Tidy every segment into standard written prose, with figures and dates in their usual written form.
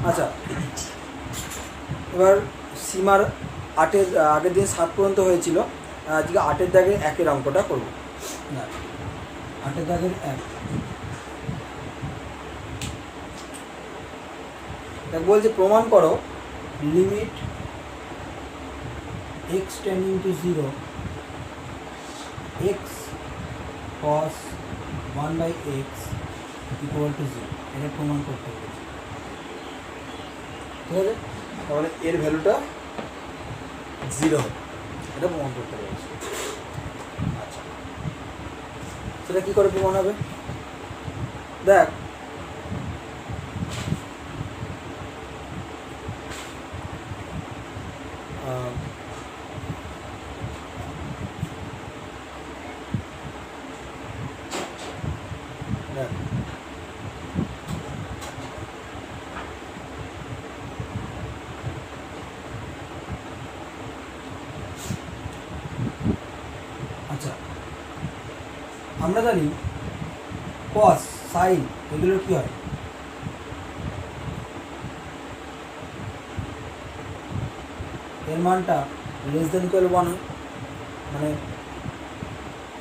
আচ্ছা, এবার সীমার 8-এর আগের দিন 7 পর্যন্ত হয়েছিল, আজকে 8-এর দাগের 1-এর অঙ্কটা করবো। না, 8-এর দাগের 1 বলছে প্রমাণ করো limit x tending to 0 x cos 1/x equal to 0, এটা প্রমাণ করতে হবে। ঠিক আছে, তাহলে এর ভ্যালুটা 0 হবে, এটা প্রমাণ করতে হবে। আচ্ছা, সেটা কী করে প্রমাণ হবে? দেখ, আচ্ছা, আমরা জানি কস সাইন এগুলোর কী হয়? এর মানটা লেস দেন ইকুয়াল 1 হয়, মানে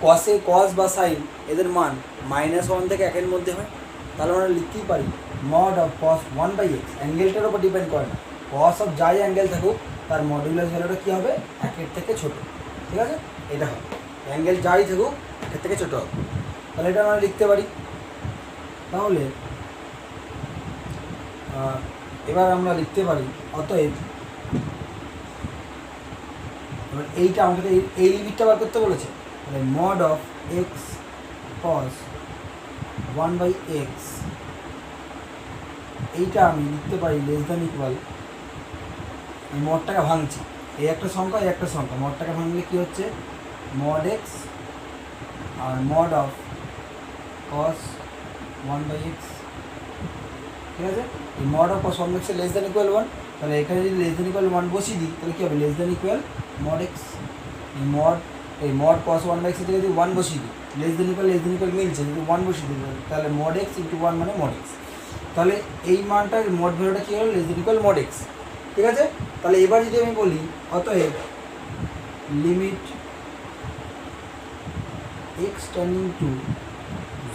কসে কস বা সাইন এদের মান -1 থেকে 1-এর মধ্যে হয়। তাহলে আমরা লিখতেই পারি মড অফ কস 1/x, অ্যাঙ্গেলটার উপর ডিপেন্ড করে না, কস অফ যাই অ্যাঙ্গেল থাকুক তার মডুলাস ভ্যালুটা কী হবে? 1-এর থেকে ছোটো। ঠিক আছে, এটা হবে অ্যাঙ্গেল যাই থাকুক 1-এর থেকে ছোটো হবে। তাহলে এটা আমরা লিখতে পারি। তাহলে এবার আমরা লিখতে পারি অতএব, এবার এইটা আমাকে এই লিমিটটা বার করতে বলেছে, তাহলে mod of x cos 1/x, এইটা আমি লিখতে পারি লেস দ্যান ইকুয়াল, এই মডটাকে ভাঙছি, এই একটা সংখ্যা এই একটা সংখ্যা, মডটাকে ভাঙলে কী হচ্ছে? মড এক্স আর মড অফ কস 1/x। ঠিক আছে, এই mod of cos 1/x less than equal 1, তাহলে এখানে যদি লেস দ্যান ইকুয়াল 1 বসিয়ে দিই তাহলে কী হবে? Less than equal mod x. এই মড কস 1/x থেকে যদি 1 বসিয়ে দিই, লেস দ্যান ইকুয়াল মিলছে, যদি 1 বসিয়ে দিই তাহলে মড এক্স ইন্টু 1 মানে মড এক্স। তাহলে এই মানটার মড ভ্যালুটা কী হলো? Less than equal mod x. ঠিক আছে, তাহলে এবার যদি আমি বলি অতএব লিমিট x টেন্ডিং টু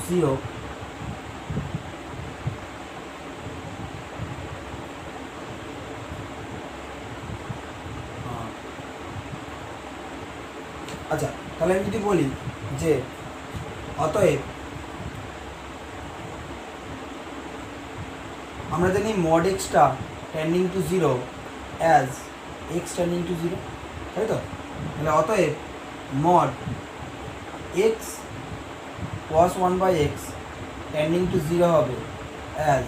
0 আচ্ছা, তাহলে আমি যদি বলি যে অতএব আমরা জানি মড এক্সটা tending to 0 as x tending to 0, তাই তো? তাহলে অতএব mod x cos 1/x tending to 0 হবে অ্যাজ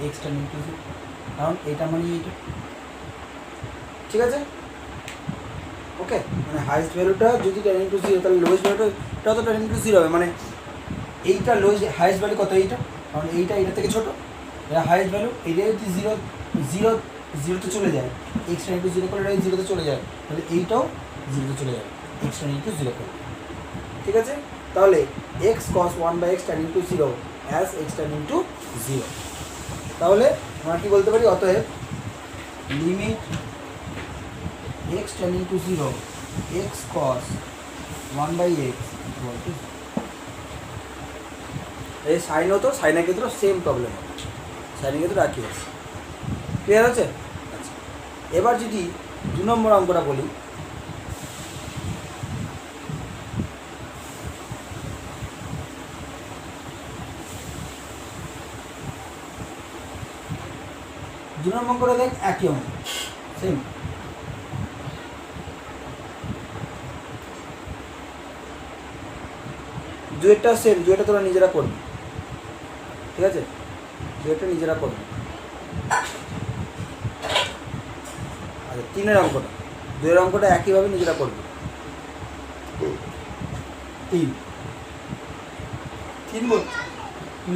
এক্স টেন্ডিং টু 0, কারণ এটা মানে এইটা। ঠিক আছে, ওকে, মানে হাইস্ট ভ্যালুটা যদি টেন্ডিং টু 0, তাহলে লোয়েস্ট ভ্যালুটাও তো টেন্ডিং টু 0 হবে, মানে এইটা লোয়েস্ট হাইস্ট ভ্যালু কত? এইটা, কারণ এইটা এটা থেকে ছোটো, এটা হাইস্ট ভ্যালু। এটা যদি 0তে চলে যায়, এক্স টেন্ডিং টু 0 করে এটা 0তে চলে যায়, তাহলে এইটাও 0তে চলে যাবে এক্স টেন্ডিং টু 0 করে। ঠিক আছে, তাহলে x cos 1/x tending to 0 as x tending to 0, তাহলে আমরা কি বলতে পারি? অতএব limit x tending to 0 x cos 1/x equal to 0। এই সাইন হতো, সাইনের ক্ষেত্রেও সেম প্রবলেম হবে, সাইনের ক্ষেত্রে একই আছে। ক্লিয়ার আছে? আচ্ছা, এবার যদি 2 নম্বর অঙ্কটা বলি, দু নম্বর অঙ্কটা দেখ একই অঙ্ক, সেম। দুয়েরটা সেম, দুয়েরটা তোরা নিজেরা করবি। ঠিক আছে, দুয়েরটা নিজেরা করবি। আচ্ছা, 3-এর অঙ্কটা, 2-এর অঙ্কটা একইভাবে নিজেরা করবি। 3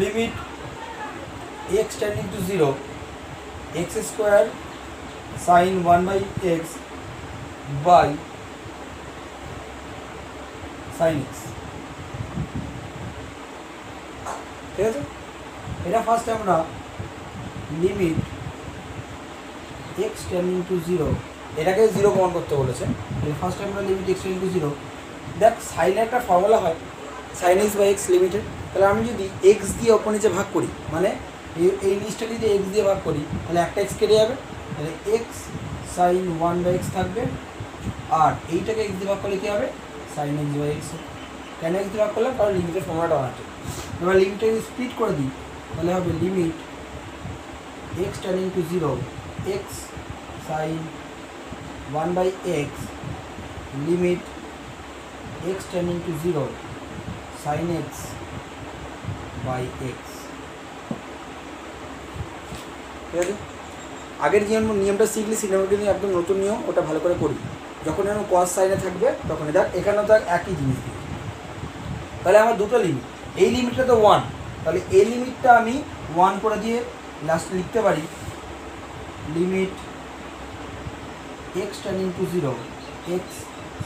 limit x tending to 0 x square sine 1/x by sine x. ঠিক আছে, এটা ফার্স্টে আমরা limit x tending to zero, এটাকে জিরো প্রমাণ করতে বলেছে। ফার্স্ট টাইম আমরা limit x tending to zero, দেখ সাইনের একটা ফর্মুলা হয় sine x by x limited. তাহলে আমি যদি এক্স দিয়ে ওপর নিচে ভাগ করি, মানে এই জিনিসটা যদি এক্স দিয়ে ভাগ করি, তাহলে একটা এক্স কেটে যাবে, তাহলে x sine one by x থাকবে, আর এইটাকে এক্স দিয়ে ভাগ করলে কী হবে, সাইন এক্স বাই এক্স। কেন এক্স দিয়ে ভাগ করলাম, কারণ লিমিটের ফর্মুলাটা বানাচ্ছে। এবার লিমিটটাকে স্প্লিট করে দিই, তাহলে হবে limit x tending to zero x sine one by x limit x tending to zero sine x by x. ঠিক আছে, আগের যে নিয়মটা শিখলি সিনেমার কিন্তু একদম নতুন নিয়ম, ওটা ভালো করে করবি। যখন এরকম কস সাইনে থাকবে তখন দেখ এখানেও তো একই জিনিস দিই। তাহলে আমার দুটো লিমিট, এই লিমিটটা তো ওয়ান, তাহলে এই লিমিটটা আমি ওয়ান করে দিয়ে লাস্টে লিখতে পারি limit x tending to zero x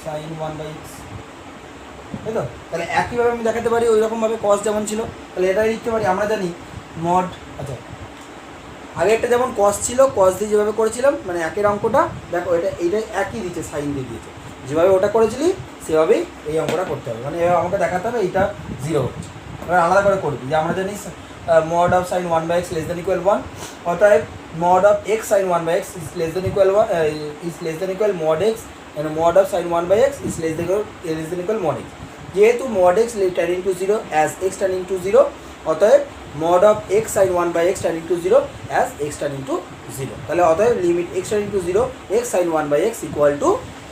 sine one by x, তাই তো? তাহলে একইভাবে আমি দেখাতে পারি ওই রকমভাবে কস যেমন ছিল, তাহলে এটাই লিখতে পারি। আমরা জানি মড, আচ্ছা আগেরটা যেমন কস ছিল, কস দিয়ে যেভাবে করেছিলাম, মানে একের অঙ্কটা দেখো এইটাই একই দিচ্ছে, সাইন দিয়ে দিয়েছে, যেভাবে ওটা করেছিলি সেভাবেই এই অঙ্কটা করতে হবে, মানে এভাবে আমাকে দেখাতে হবে এইটা জিরো হচ্ছে। এবার আলাদা করে করবি, যে আমরা জানি mod of sine one by x less than equal one, অতএব mod of x sine one by x is less than equal one, is less than equal mod x, mod of sine one by x is less than equal mod x. যেহেতু mod x tending to zero as x tending to zero, অতএব mod of x sin 1 by x tending to 0 as x tending to 0, তাহলে অতএব limit x tending to 0 x sin 1 by x equal to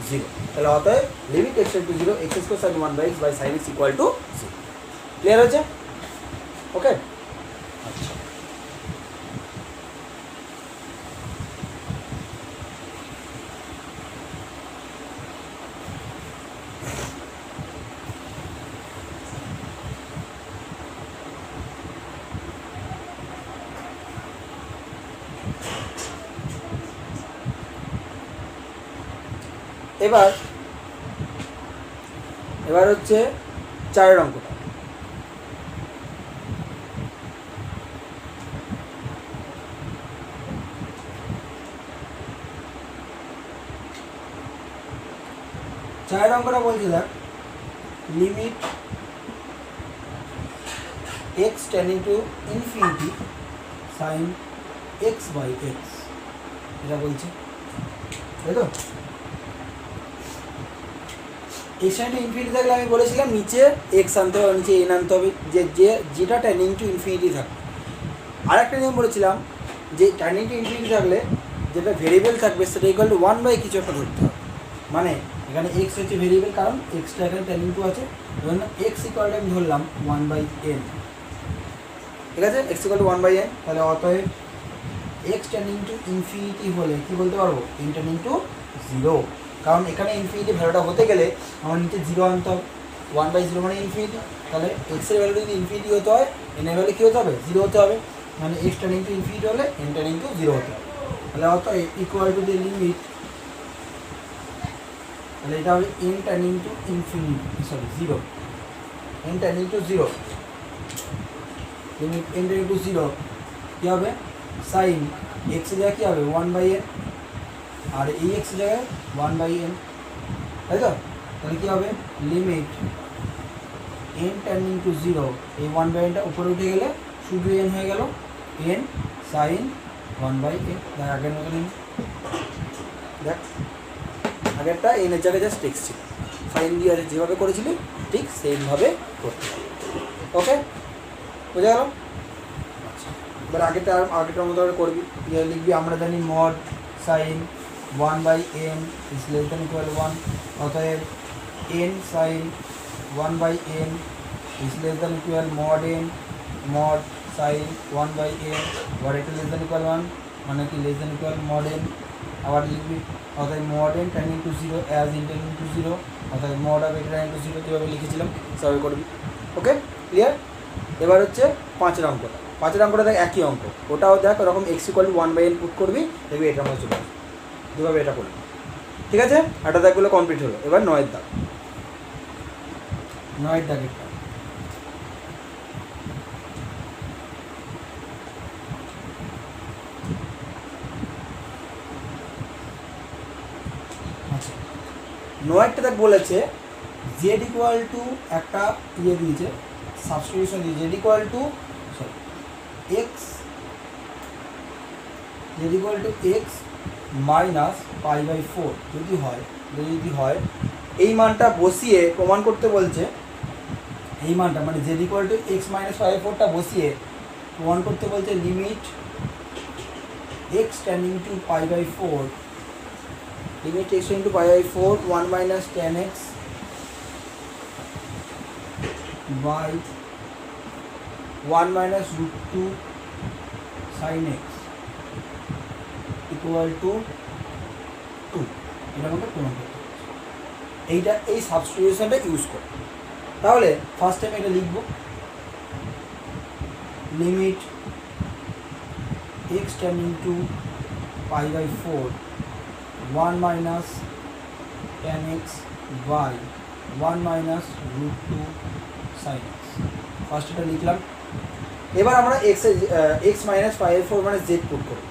0, তাহলে অতএব limit x tending to 0 x square sin 1 by x by sin x equal to 0। Clear হয়েছে? ওকে, আচ্ছা এবার হচ্ছে চারের অঙ্কটা। চারের অঙ্কটা বলছে দেখ limit x tending to infinity sine x by x, এটা বলছে, তাই তো? এক্স টেন্ডিং টু ইনফিনিটি থাকলে আমি বলেছিলাম নিচে এক্স আনতে হবে, নিচে এন আনতে হবে, যেটা টেন্ডিং টু ইনফিনিটি থাকবে। আর একটা নিয়ম বলেছিলাম যে টেন্ডিং টু ইনফিনিটি থাকলে যেটা ভেরিয়েবল থাকবে সেটা ইকুয়াল টু ওয়ান বাই কিছু একটা ধরতে হবে, মানে এখানে এক্স হচ্ছে ভেরিয়েবল, কারণ এক্সটা এখানে টেন্ডিং টু আছে, জন্য এক্স ইকুয়াল টু আমি ধরলাম ওয়ান বাই এন। ঠিক আছে, x equal to one by n, তাহলে অতএব এক্স টেন্ডিং টু ইনফিনিটি হলে কী বলতে পারবো, এন টেন্ডিং টু জিরো, কারণ এখানে ইনফিনিটি ভ্যালুটা হতে গেলে আমার নিচে জিরো আনতে হবে, ওয়ান বাই জিরো মানে ইনফিনিটি, তাহলে এক্সের ভ্যালু যদি ইনফিনিটি হতে হয় এনের ভ্যালু কী হতে হবে, জিরো হতে হবে, মানে এক্স টেন্ডিং টু ইনফিনিটি হলে এন টেন্ডিং টু জিরো হতে হবে, তাহলে অতএব ইকুয়াল টু দি লিমিট, তাহলে এটা হবে n tending to infinity, sorry zero, n tending to zero, limit n tending to zero কী হবে, সাইন এক্সের জায়গায় কী হবে ওয়ান বাই এন, আর এই এক্সের জায়গায় ওয়ান বাই এন, তাই তো? তাহলে কী হবে limit n tending to zero, এই ওয়ান বাই এনটা উপরে উঠে গেলে শুধু এন হয়ে গেল, n sine one by n. দেখ আগের মতো নিন, দেখ আগেরটা এনের জায়গায় জাস্ট এক্স ছিল, সাইন দিয়ে যেভাবে করেছিলি ঠিক সেমভাবে করতে হবে। ওকে, বোঝা গেল? আচ্ছা, এবার আগেরটার মতো করবি, লিখবি আমরা জানি mod sine one by n is less than equal one, অতএব n sine one by n is less than equal mod n mod sine one by n, আবার এটা লেস দেন ইকুয়াল ওয়ান, মানে কি less than equal mod n, আবার লিখবি অতএব mod n tending to zero as n tending to zero, অতএব mod of এটা tending to zero, যেভাবে লিখেছিলাম সেভাবে করবি। Okay, clear? এবার হচ্ছে পাঁচের অঙ্কটা। পাঁচের অঙ্কটা দেখ একই অঙ্ক, ওটাও দেখ ওরকম x equal to one by n put করবি, দেখবি এটার মধ্যে চলে আসবে, দুভাবে এটা করবি। ঠিক আছে, আটটা দাগগুলো কমপ্লিট হলো। এবার নয়ের দাগ, নয়ের দাগেরটা নয়েরটা দেখ বলেছে জেড ইকুয়াল টু একটা ইয়ে দিয়েছে, সাবস্টিটিউশন দিয়ে z equal to sorry x, z equal to x minus pi by four যদি হয় এই মানটা বসিয়ে প্রমাণ করতে বলছে, এই মানটা মানে z equal to x minus pi by ফোরটা বসিয়ে প্রমাণ করতে বলছে limit x tending to pi by four, limit x tending to pi by four 1 minus tan x by 1 minus root two sine x equal to 2, এটা আমাকে প্রমাণ করতে হবে। এইটা এই সাবস্টিটিউশনটা ইউজ করে, তাহলে ফার্স্ট টাইম এটা লিখব limit x tending to pi by four 1 minus tan x by 1 minus root two sine x, first এটা লিখলাম। এবার আমরা x minus pi by four মানে জেড পুট করব,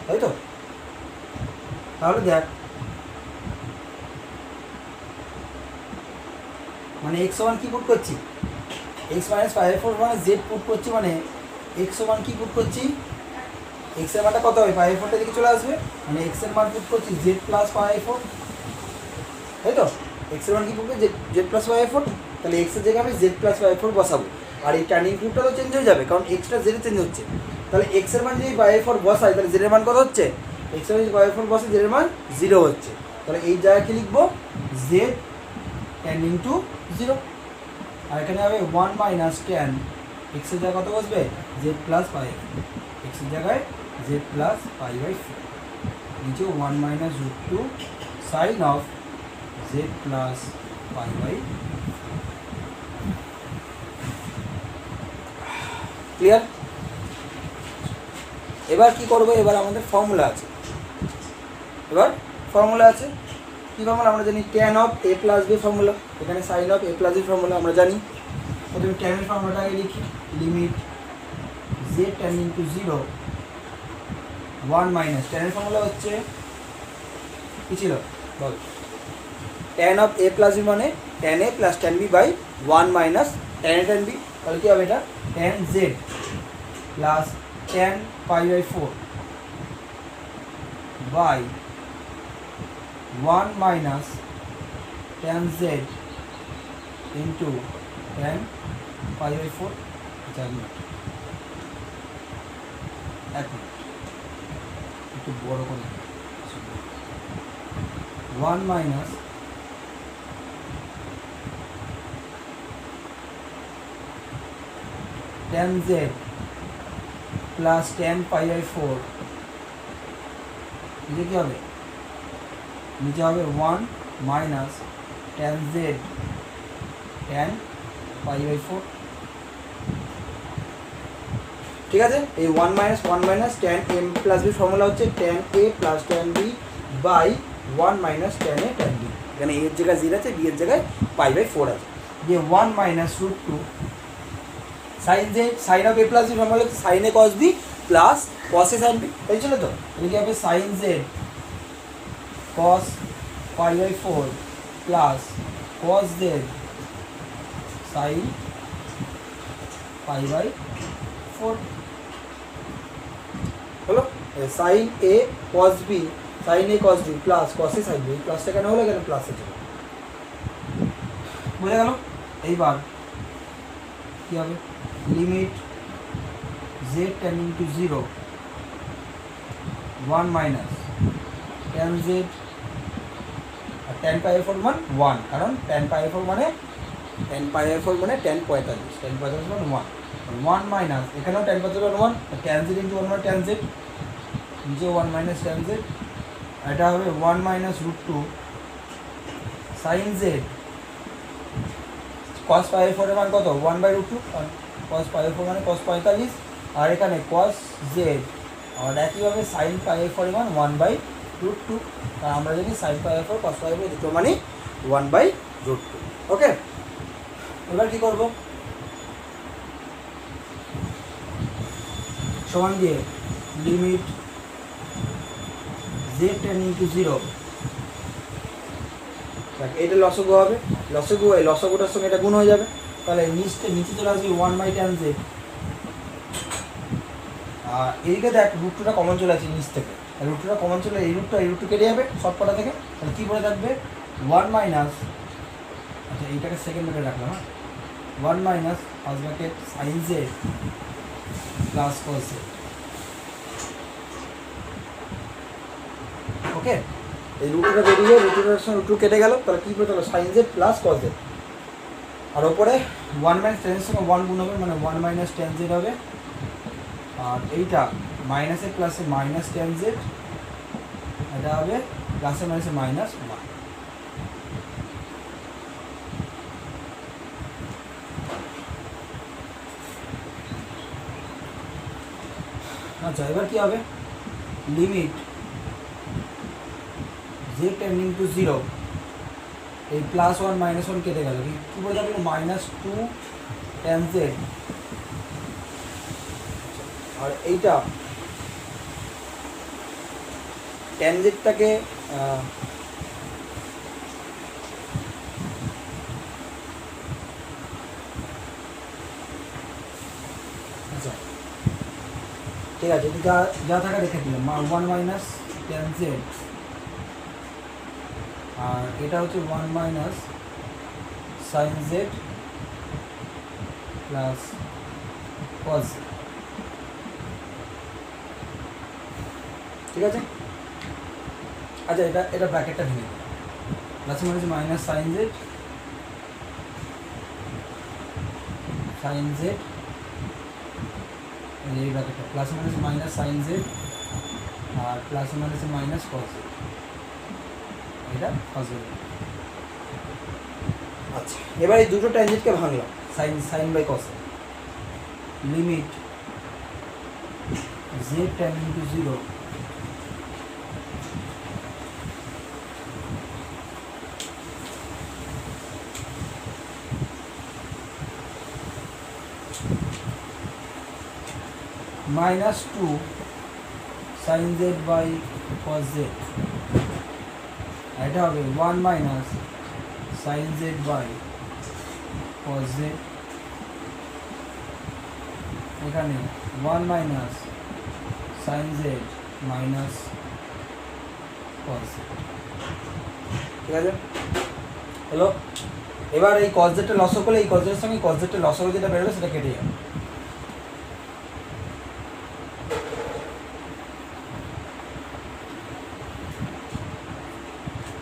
তাই তো? তাহলে দেখ মানে এক্স ওয়ান কী পুট করছি, x minus pi by four মানে জেড পুট করছি, মানে এক্স ওয়ান কী পুট করছি, এক্স এর মানটা কত হবে পাই বাই ফোরটা দিকে চলে আসবে, মানে এক্স এর মান পুট করছি z plus pi by four, তাই তো? এক্স এর মান কী পুট করছি z plus pi by four, তাহলে এক্স এর জায়গায় আমি z plus pi by four বসাবো, আর এই টার্নিং গ্রুপটা তো চেঞ্জ হয়ে যাবে কারণ এক্সটা জেডে চেঞ্জ হচ্ছে, তাহলে এক্স এর মান যদি পাই বাই ফোর বসাই তাহলে জেডের মান কত হচ্ছে, এক্স এর যদি পাই বাই ফোর বসে জেডের মান 0 হচ্ছে, তাহলে এই জায়গায় কি লিখবো জেড টেন্ডিং টু 0, আর এখানে হবে 1 মাইনাস টেন এক্সের জায়গায় কত বসবে জেড প্লাস পাই, এক্সের জায়গায় z plus pi by four, নিচে 1 minus root two sine of z plus pi by. Clear? এবার কি করবো, এবার আমাদের ফর্মুলা আছে, কী ফর্মুলা আমরা জানি tan of a plus b formula, এখানে sine of a plus b formula আমরা জানি। প্রথমে ট্যানের ফর্মুলাটা আগে লিখি, limit z tending to 0 1 minus ট্যানের ফর্মুলা হচ্ছে কী ছিল বল, tan of a plus b মানে tan a plus tan b by 1 minus tan a tan b, তাহলে কী হবে এটা tan z plus tan pi by four by 1 minus tan Z into tan pi by four. এক minute একটু বড় করে 1 minus tan z plus tan pi by four, নিচে কী হবে, নিচে হবে 1 minus tan z tan pi by four, ঠিক আছে? এই 1 minus tan m plus b formula হচ্ছে tan a plus tan b by 1 minus tan a tan b, এখানে এর জায়গায় জিরো আছে, বি এর জায়গায় পাই বাই ফোর আছে, দিয়ে 1 minus root two sine z, sine of a plus b formula হচ্ছে sine a cos b plus cos a sine b, তাই ছিল তো? তাহলে কি হবে sine z cos pi by four plus cos z sine pi by four, হলো sine a cos b, sine a cos b plus cos a sine b, প্লাসটা কেন হলো, কেন প্লাসে ছিল, বোঝা গেল? এইবার কী হবে limit z tending to 0 1 minus tan z, আর ট্যান পাই বাই ফোর মান 1, কারণ ট্যান পাই বাই ফোর মানে ট্যান পাই বাই ফোর মানে ট্যান 45, ট্যান 45 মানে 1 মাইনাস এখানেও ট্যান 45 1, ট্যান জেড ইন্টু 1 মানে ট্যান জেড, নিচে 1 মাইনাস ট্যান জেড, এটা হবে 1 minus root two sine z cos pi by ফোরের মান কত 1 by root two, cos pi by four মানে কস 45, আর এখানে কস জেড, আর একইভাবে সাইন পাই বাই ফোরের মান 1 বাই রুট টু, আর আমরা জানি sine pi by four cos pi by four দুটো মানে 1 বাই রুট টু। ওকে, এবার কী করবো, সমান দিয়ে লিমিট জেড টেন্ডিং টু 0 দেখ এটা লসগু হবে, লসগু হয় লসগুটার সঙ্গে এটা গুণ হয়ে যাবে, তাহলে নিচে চলে আসবে 1/tan z। আর এদিকে দেখ রুটটা কমন চলে আসছে নিচ থেকে, রুটটা কমন চলে এই রুটটা কেটে যাবে সব কটা থেকে, তাহলে কী পড়ে থাকবে 1 মাইনাস, আচ্ছা এইটাকে সেকেন্ড ব্র্যাকেট রাখলাম, হ্যাঁ 1 minus first bracket sine z plus cos z। Okay, এই রুটটা বেরিয়ে রুটের সঙ্গে রুট কেটে গেল, তাহলে কী পড়ে sine z plus cos z। আর ওপরে 1 মাইনাস টেনের সঙ্গে 1 গুণ হবে, মানে 1 মাইনাস tan z হবে। আর এইটা মাইনাসে প্লাসে মাইনাস tan z, এটা হবে প্লাসে মাইনাসে মাইনাস 1। আচ্ছা এবার কি হবে, লিমিট z টেন্ডিং টু 0, এই +1 -1 কেটে গেল, কি বলে থাকলো -2 tan z। আর এইটা tan z-টাকে আচ্ছা ঠিক আছে, যা যা থাকা রেখে দিলাম 1 মাইনাস tan z, আর এটা হচ্ছে 1 minus sine z plus cos z। ঠিক আছে, আচ্ছা এটা ব্র্যাকেটটা ভেঙে দিলাম, প্লাসে মাইনাসে মাইনাস সাইন z এই ব্র্যাকেটটা প্লাসে মাইনাসে মাইনাস সাইন z আর প্লাসে মাইনাসে মাইনাস কস z, এটা কস z। আচ্ছা এবার এই দুটো ট্যানজেন্টকে ভাঙলাম, sine by cos, limit z tending to 0 -2 sin z by cos z, এটা হবে 1 minus sin z by cos z, এখানে 1 minus sin z minus cos z। ঠিক আছে হলো, এবার এই cos z-টা লসক করলে এই cos z-এর সঙ্গে cos z-টা লসক যেটা বেরোবে সেটা কেটে যাবে।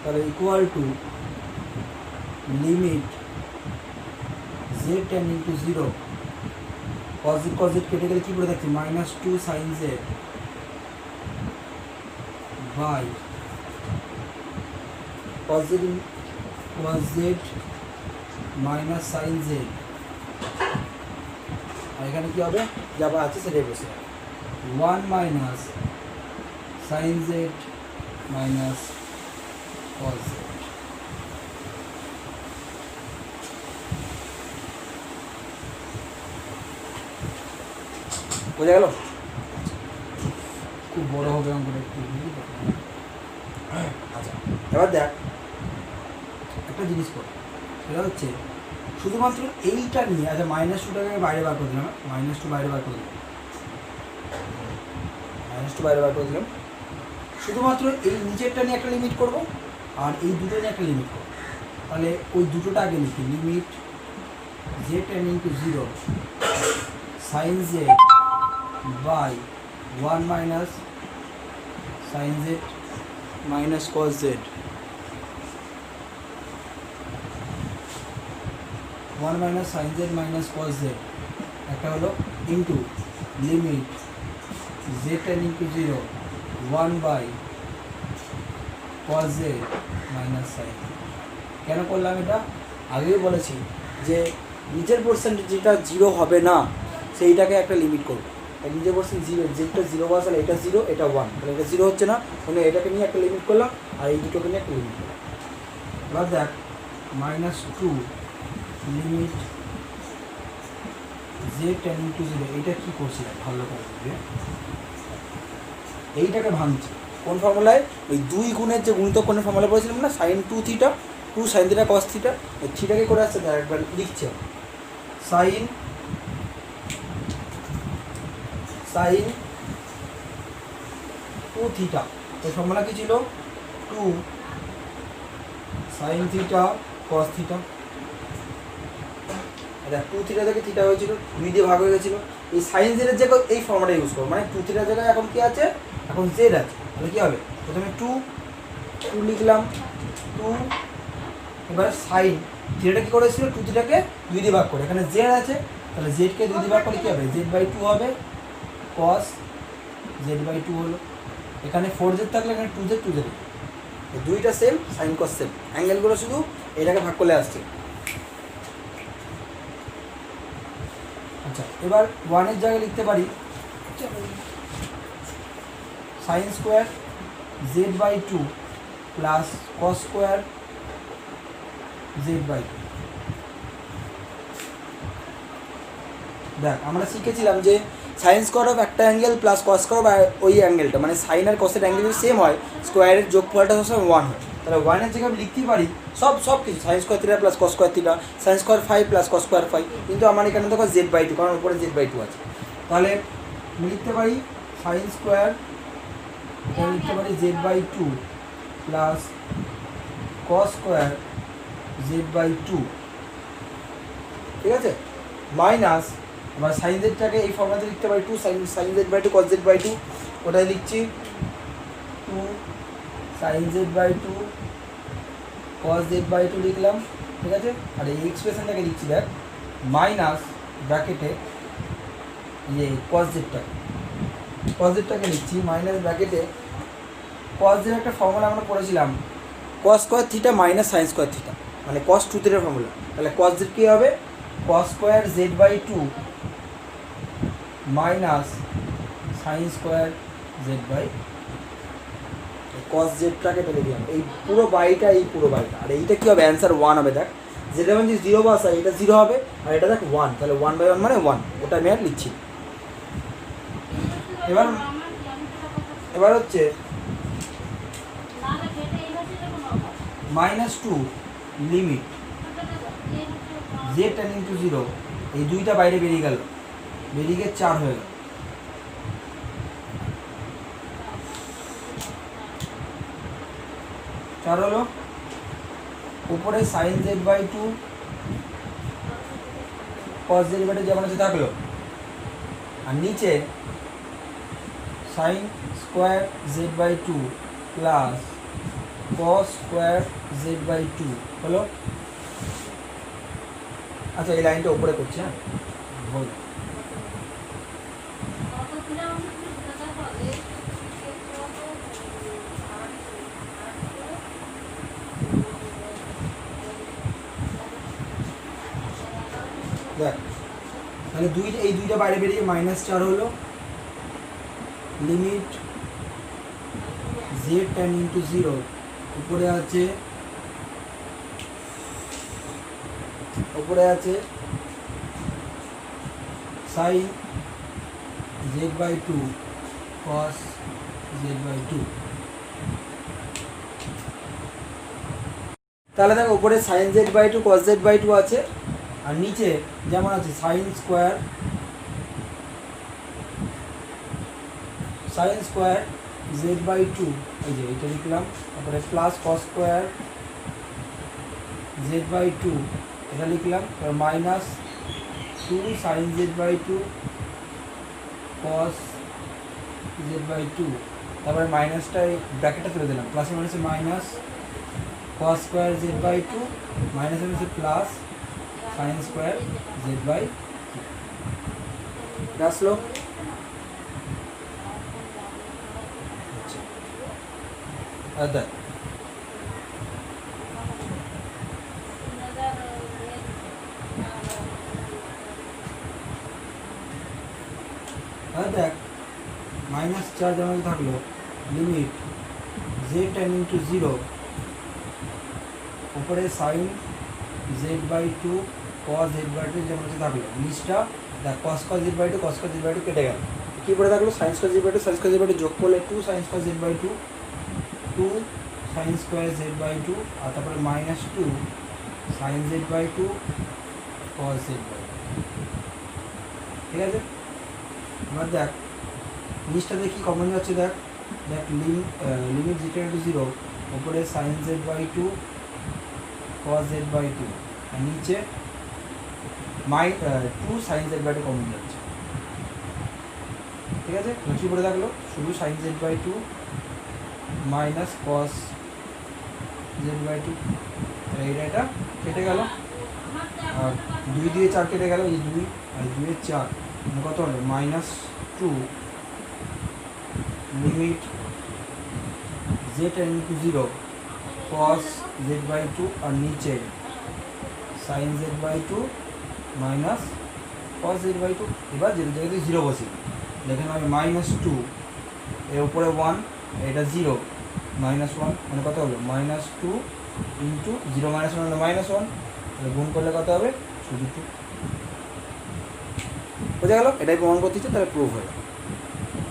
তাহলে equal to limit z tending to 0, cos z কেটে গেলে কী পড়ে থাকছে -2 sin z by cos z minus sine z, আর এখানে কী হবে যা আছে সেটাই বসে 1 minus sine z minus cos z। বোঝা গেল, খুব বড় হবে অঙ্কটা একটু। আচ্ছা এবার দেখ একটা জিনিস কর, সেটা হচ্ছে শুধুমাত্র এইটা নিয়ে, আচ্ছা -2টাকে বাইরে বার করে দিলাম, -2 বাইরে বার করে দিলাম, -2 বাইরে বার করে দিলাম, শুধুমাত্র এই নিচেরটা নিয়ে একটা লিমিট করব আর এই দুটো নিয়ে একটা লিমিট করব। তাহলে ওই দুটোটা আগে লিখি, limit z tending to 0 sine z by 1 minus sine z minus cos z, 1 minus sine z minus cos z, একটা হলো into limit z tending to 0 1 by cos z minus sine. কেন করলাম এটা, আগেও বলেছি যে নিচের পোর্শন যেটা 0 হবে না সেইটাকে একটা লিমিট করব, নিজের পোর্শন 0, যেটা 0 বসালে এটা 0 এটা 1, তাহলে এটা 0 হচ্ছে না, মানে এটাকে নিয়ে একটা লিমিট করলাম আর এই দুটোকে নিয়ে একটা লিমিট করলাম। এবার দেখ -2 লিমিট z টেন্ডিং টু 0, এইটা কী করছি ভালো করে বুঝবে, এইটাকে ভাঙছি কোন ফর্মুলায়, ওই 2 গুণের যে গুণিতক কোণের ফর্মুলা পড়েছিলাম না sin 2θ, two sine theta cos theta, এই থিটাকে করে আসছে না, একবার লিখছে সাইন টু থিটা। এই ফর্মুলা কি ছিল? Two sine theta cos theta. এটা টু থিটা থেকে থিটা হয়েছিল, দুই দিয়ে ভাগ হয়ে গেছিলো। এই সাইন জেডের জায়গায় এই ফর্মুলাটা ইউজ করবো, মানে টু থিটার জায়গায় এখন কি আছে? এখন জেড আছে। তাহলে কী হবে? প্রথমে টু লিখলাম, টু, এবার সাইন থিটাটা কী করেছিল? টু থিটাকে দুই দিয়ে ভাগ করে, এখানে জেড আছে, তাহলে জেডকে দুই দিয়ে ভাগ করে কী হবে? জেড বাই টু হবে, কস জেড বাই টু হলো। এখানে ফোর জেড থাকলে এখানে টু জেড দুইটা সেম, সাইন কস সেম, অ্যাঙ্গেলগুলো শুধু এটাকে ভাগ করলে আসছে। আচ্ছা, এবার ওয়ানের জায়গায় লিখতে পারি sine square z by two plus cos square z by two. দেখ, আমরা শিখেছিলাম যে সাইন স্কোয়ার অফ একটা angle plus cos square of ওই অ্যাঙ্গেলটা, মানে সাইন আর কসের অ্যাঙ্গেল যদি সেম হয়, স্কোয়ারের যোগফলটা সবসময় ওয়ান হয়। তাহলে ওয়ানের জায়গায় আমি লিখতেই পারি সব কিছু, sine square theta plus cos square theta, sine square five plus cos square five, কিন্তু আমার এখানে দেখো জেড বাই টু, কারণ উপরে জেড বাই টু আছে। তাহলে আমি লিখতে পারি সাইন স্কোয়ার, লিখতে পারি z by two plus cos square z by two, ঠিক আছে, মাইনাস আবার সাইন জেডটাকে এই ফর্মাতে লিখতে পারি two sine z by two cos z by two, ওটাই লিখছি two sine z by two cos z by two লিখলাম, ঠিক আছে। আর এই এক্সপ্রেশনটাকে লিখছি দেখ, মাইনাস ব্র্যাকেটে ইয়ে কস জেডটাকে লিখছি মাইনাস ব্র্যাকেটে কস জেড একটা ফর্মুলা আমরা পড়েছিলাম, cos square theta minus sine square theta, মানে কস টু থিটার ফর্মুলা। তাহলে কস জেড কী হবে? Cos square z by two minus sine square z by, cos জেডটাকে পেলে দিলাম, এই পুরো বাইটা, আর এইটা কী হবে? অ্যান্সার ওয়ান হবে। দেখ, যেটা মানে জিরো বাস হয়, এটা জিরো হবে, আর এটা দেখ ওয়ান, তাহলে ওয়ান বাই ওয়ান মানে ওয়ান, ওটা আমি আর লিখছি। এবার হচ্ছে minus two limit z tending to zero, এই দুইটা বাইরে বেরিয়ে গেল, বেরিয়ে গিয়ে চার হয়ে গেল। চার হলো, উপরে sine z by two cos z by two যেমন আছে থাকলো, আর নিচে sine square z by two plus cos square z by two হলো। আচ্ছা, এই লাইনটা উপরে করছি, হ্যাঁ, হলো। দেখ, তাহলে এই দুইটা বাইরে বেরিয়ে মাইনাস চার হলো, limit z tending to zero, উপরে আছে sine z by two cos z by two. তাহলে দেখো, উপরে sine z by two cos z by two আছে, আর নিচে যেমন আছে sine square z by two, এই যে এটা লিখলাম, তারপরে plus cos square z by two এটা লিখলাম, তারপর minus two sine z by two cos z by two, তারপরে মাইনাসটা ব্র্যাকেটটা তুলে দিলাম, প্লাসে মাইনাসে minus cos square z by two মাইনাসে মাইনাসে plus sine square z by two আসলো। দেখ, দেখ মাইনাস চার যেমন থাকলো, limit z tending to zero, উপরে sine z by two cos z by two যেমন থাকলো, নিচটা দেখ কস জেড বাই টু কেটে গেল, কী করে থাকলো? Sine square z by two যোগ করলে two sine square z by two, two sine square z by two, আর তারপরে minus two sine z by two cos z by two. ঠিক আছে, এবার দেখ জিনিসটাতে কী কমন যাচ্ছে, দেখ দেখ লিমিট জিরো টু জিরো, ওপরে sine z by two cos z by two, আর নিচে two sine z by two common যাচ্ছে। ঠিক আছে, কী করে থাকলো, শুধু sine z by two minus cos z by two, এটা কেটে গেল, আর 2 দিয়ে 4 কেটে গেল, এই 2 আর 2 এর 4 মানে কত হলো minus two limit z tending to zero cos z by two, আর নিচে sine z by two minus cos z by two. এবার যেটা জায়গাতে জিরো বসি, এখানে হবে মাইনাস টু, এর উপরে 1, এটা 0 মাইনাস 1 মানে কত হলো মাইনাস টু ইন্টু 0 মাইনাস 1 হলো মাইনাস 1, তাহলে গুণ করলে কত হবে শুধু 2। বোঝা গেল, এটাই প্রমাণ করতে হচ্ছে, তাহলে প্রুফ হলো।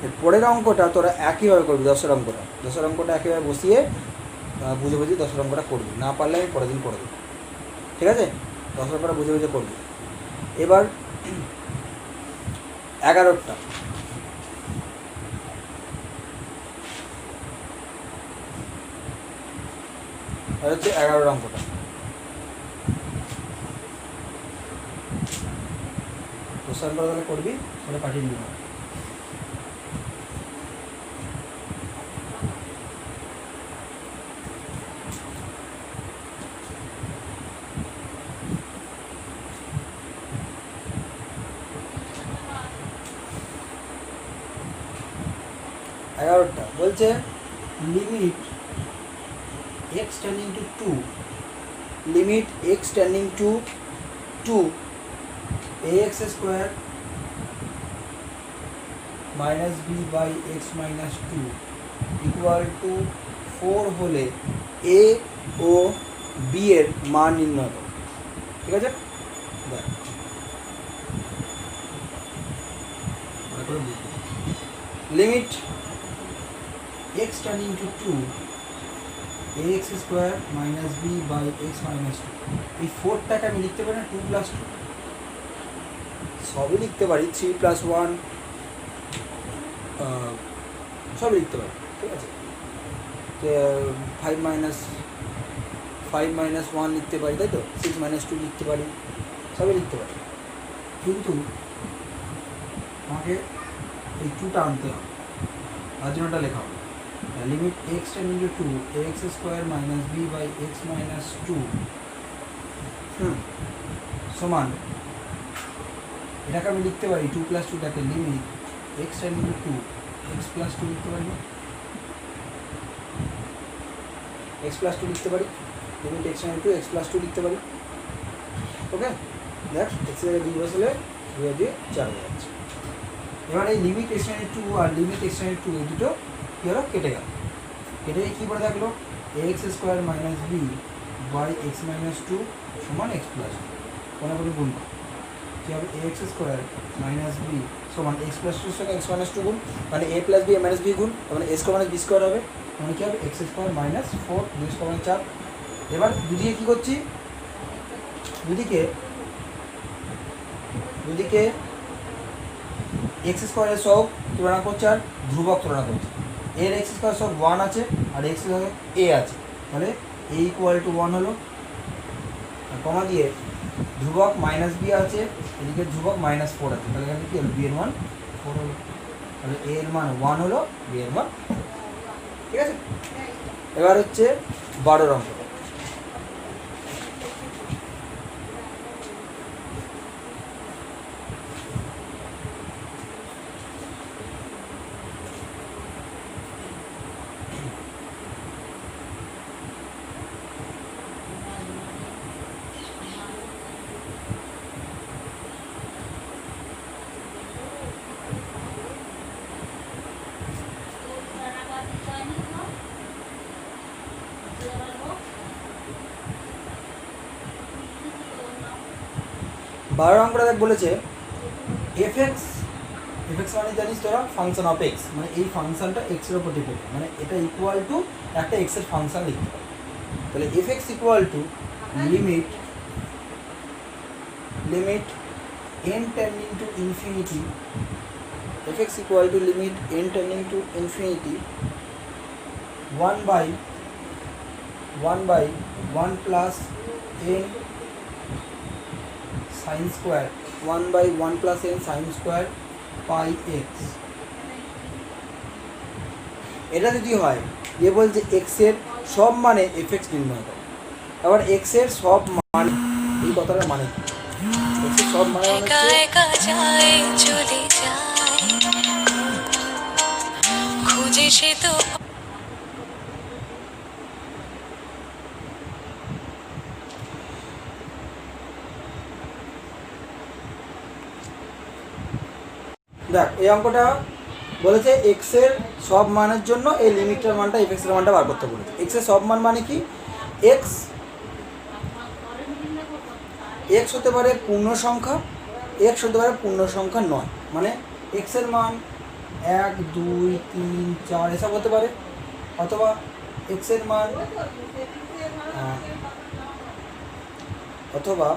এর পরের অঙ্কটা তোরা একইভাবে করবি, 10 অঙ্কটা 10 অঙ্কটা একইভাবে বসিয়ে বুঝে বুঝে 10 অঙ্কটা করবি, না পারলে আমি পরের দিন করে দেবো। ঠিক আছে, 10 অঙ্কটা বুঝে বুঝে করবি। এবার 11টা, আর হচ্ছে 11 অঙ্কটা। কোশ্চেন তাহলে করবি, ওটা পাঠিয়ে দিবি। এগারোটা বলছে limit x tending to two, limit x tending to two ax square minus b by x minus two equal to 4 হলে এ ও বি এর মান নির্ণয় করো। ঠিক আছে, দেখ limit x tending to two ax square minus b by x minus two, এই 4টাকে আমি লিখতে পারি না 2 প্লাস 2, সবই লিখতে পারি, 3 প্লাস 1 সবই লিখতে পারি। ঠিক আছে, 5 মাইনাস 1 লিখতে পারি, তাই তো 6 মাইনাস 2 লিখতে পারি, সবই লিখতে পারি, কিন্তু আমাকে এই 2টা আনতে হবে, তার জন্য এটা লেখা হবে limit x tending to two x square minus b by x minus two সমান, এটাকে আমি লিখতে পারি 2 প্লাস 2টাকে limit x tending to two x plus 2 লিখতে পারি, এক্স প্লাস 2 লিখতে পারি, limit x tending to x plus 2 লিখতে পারি। ওকে, দেখ এক্স এর 2 বসলে 2 দিয়ে 4 হয়ে যাচ্ছে। এবার এই লিমিট এক্স টেন্ডিং টু আর লিমিট এক্স টেন্ডিং টু এই দুটো কী হলো, কেটে গেল, কেটে কী করে থাকলো x square minus b by x minus two সমান এক্স প্লাস টু, কোনো কোনো গুণ কী হবে এক্স স্কোয়ার মাইনাস বি সমান এক্স প্লাস টুর সঙ্গে এক্স মাইনাস টু গুণ, মানে a plus b a minus b গুণ, মানে a square minus b square হবে, মানে কী হবে x square minus 4 b square মানে 4। এবার দুদিকে কী করছি, দুদিকে এক্স স্কোয়ারের সব তুলনা করছে আর ধ্রুবক তুলনা করছে, এর এক্স স্কোয়ার সব 1 আছে আর এক্স স্কোয়ার এ আছে, তাহলে এ ইকুয়াল টু 1 হলো, আর কমা দিয়ে ধ্রুবক মাইনাস বি আছে, এদিকে ধ্রুবক মাইনাস 4 আছে, তাহলে এখানে কী হলো বি এর মান 4 হলো, তাহলে এ এর মান 1 হলো, বি এর মান। ঠিক আছে, এবার হচ্ছে 12 অঙ্ক। বারো অঙ্কটা দেখ বলেছে এফ এক্স এফএক্স মানে জানিস তোরা ফাংশন অফ এক্স, মানে এই ফাংশনটা এক্সের উপর ডিপেন্ড, মানে এটা ইকুয়াল টু একটা এক্সের ফাংশন লিখতে পারে। তাহলে FX equal to limit n trending to infinity, fx equal to limit n tending to infinity 1 by 1 plus n sin square 1 by 1 plus n sin square pi x। এটা যদি হয় যে বলছে x এর সব মানে fx নির্ণয় করে, আবার x এর সব মানে এই কথাটার মানে কি, x এর সব মানে হচ্ছে দেখ এই অঙ্কটা বলেছে এক্স এর সব মানের জন্য এই লিমিটের মানটা এফএক্স এর মানটা বার করতে বলেছে। এক্স এর সব মান মানে কি, এক্স এক্স হতে পারে পূর্ণ সংখ্যা, এক্স হতে পারে পূর্ণ সংখ্যা নয়, মানে এক্স এর মান 1 2 3 4 এসব হতে পারে, অথবা এক্স এর মান অথবা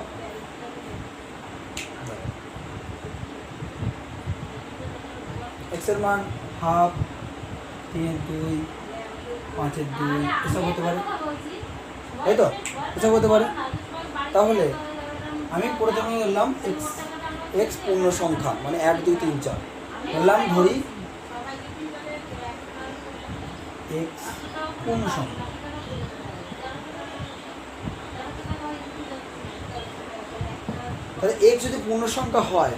এক্স এর মান হাফ 3 2 5 2 এসব হতে পারে, তাই তো এসব হতে পারে। তাহলে আমি প্রথমে বললাম এক্স এক্স পূর্ণ সংখ্যা মানে 1 2 3 4 বললাম, ধরি এক্স পূর্ণ সংখ্যা, তাহলে এক্স যদি পূর্ণ সংখ্যা হয়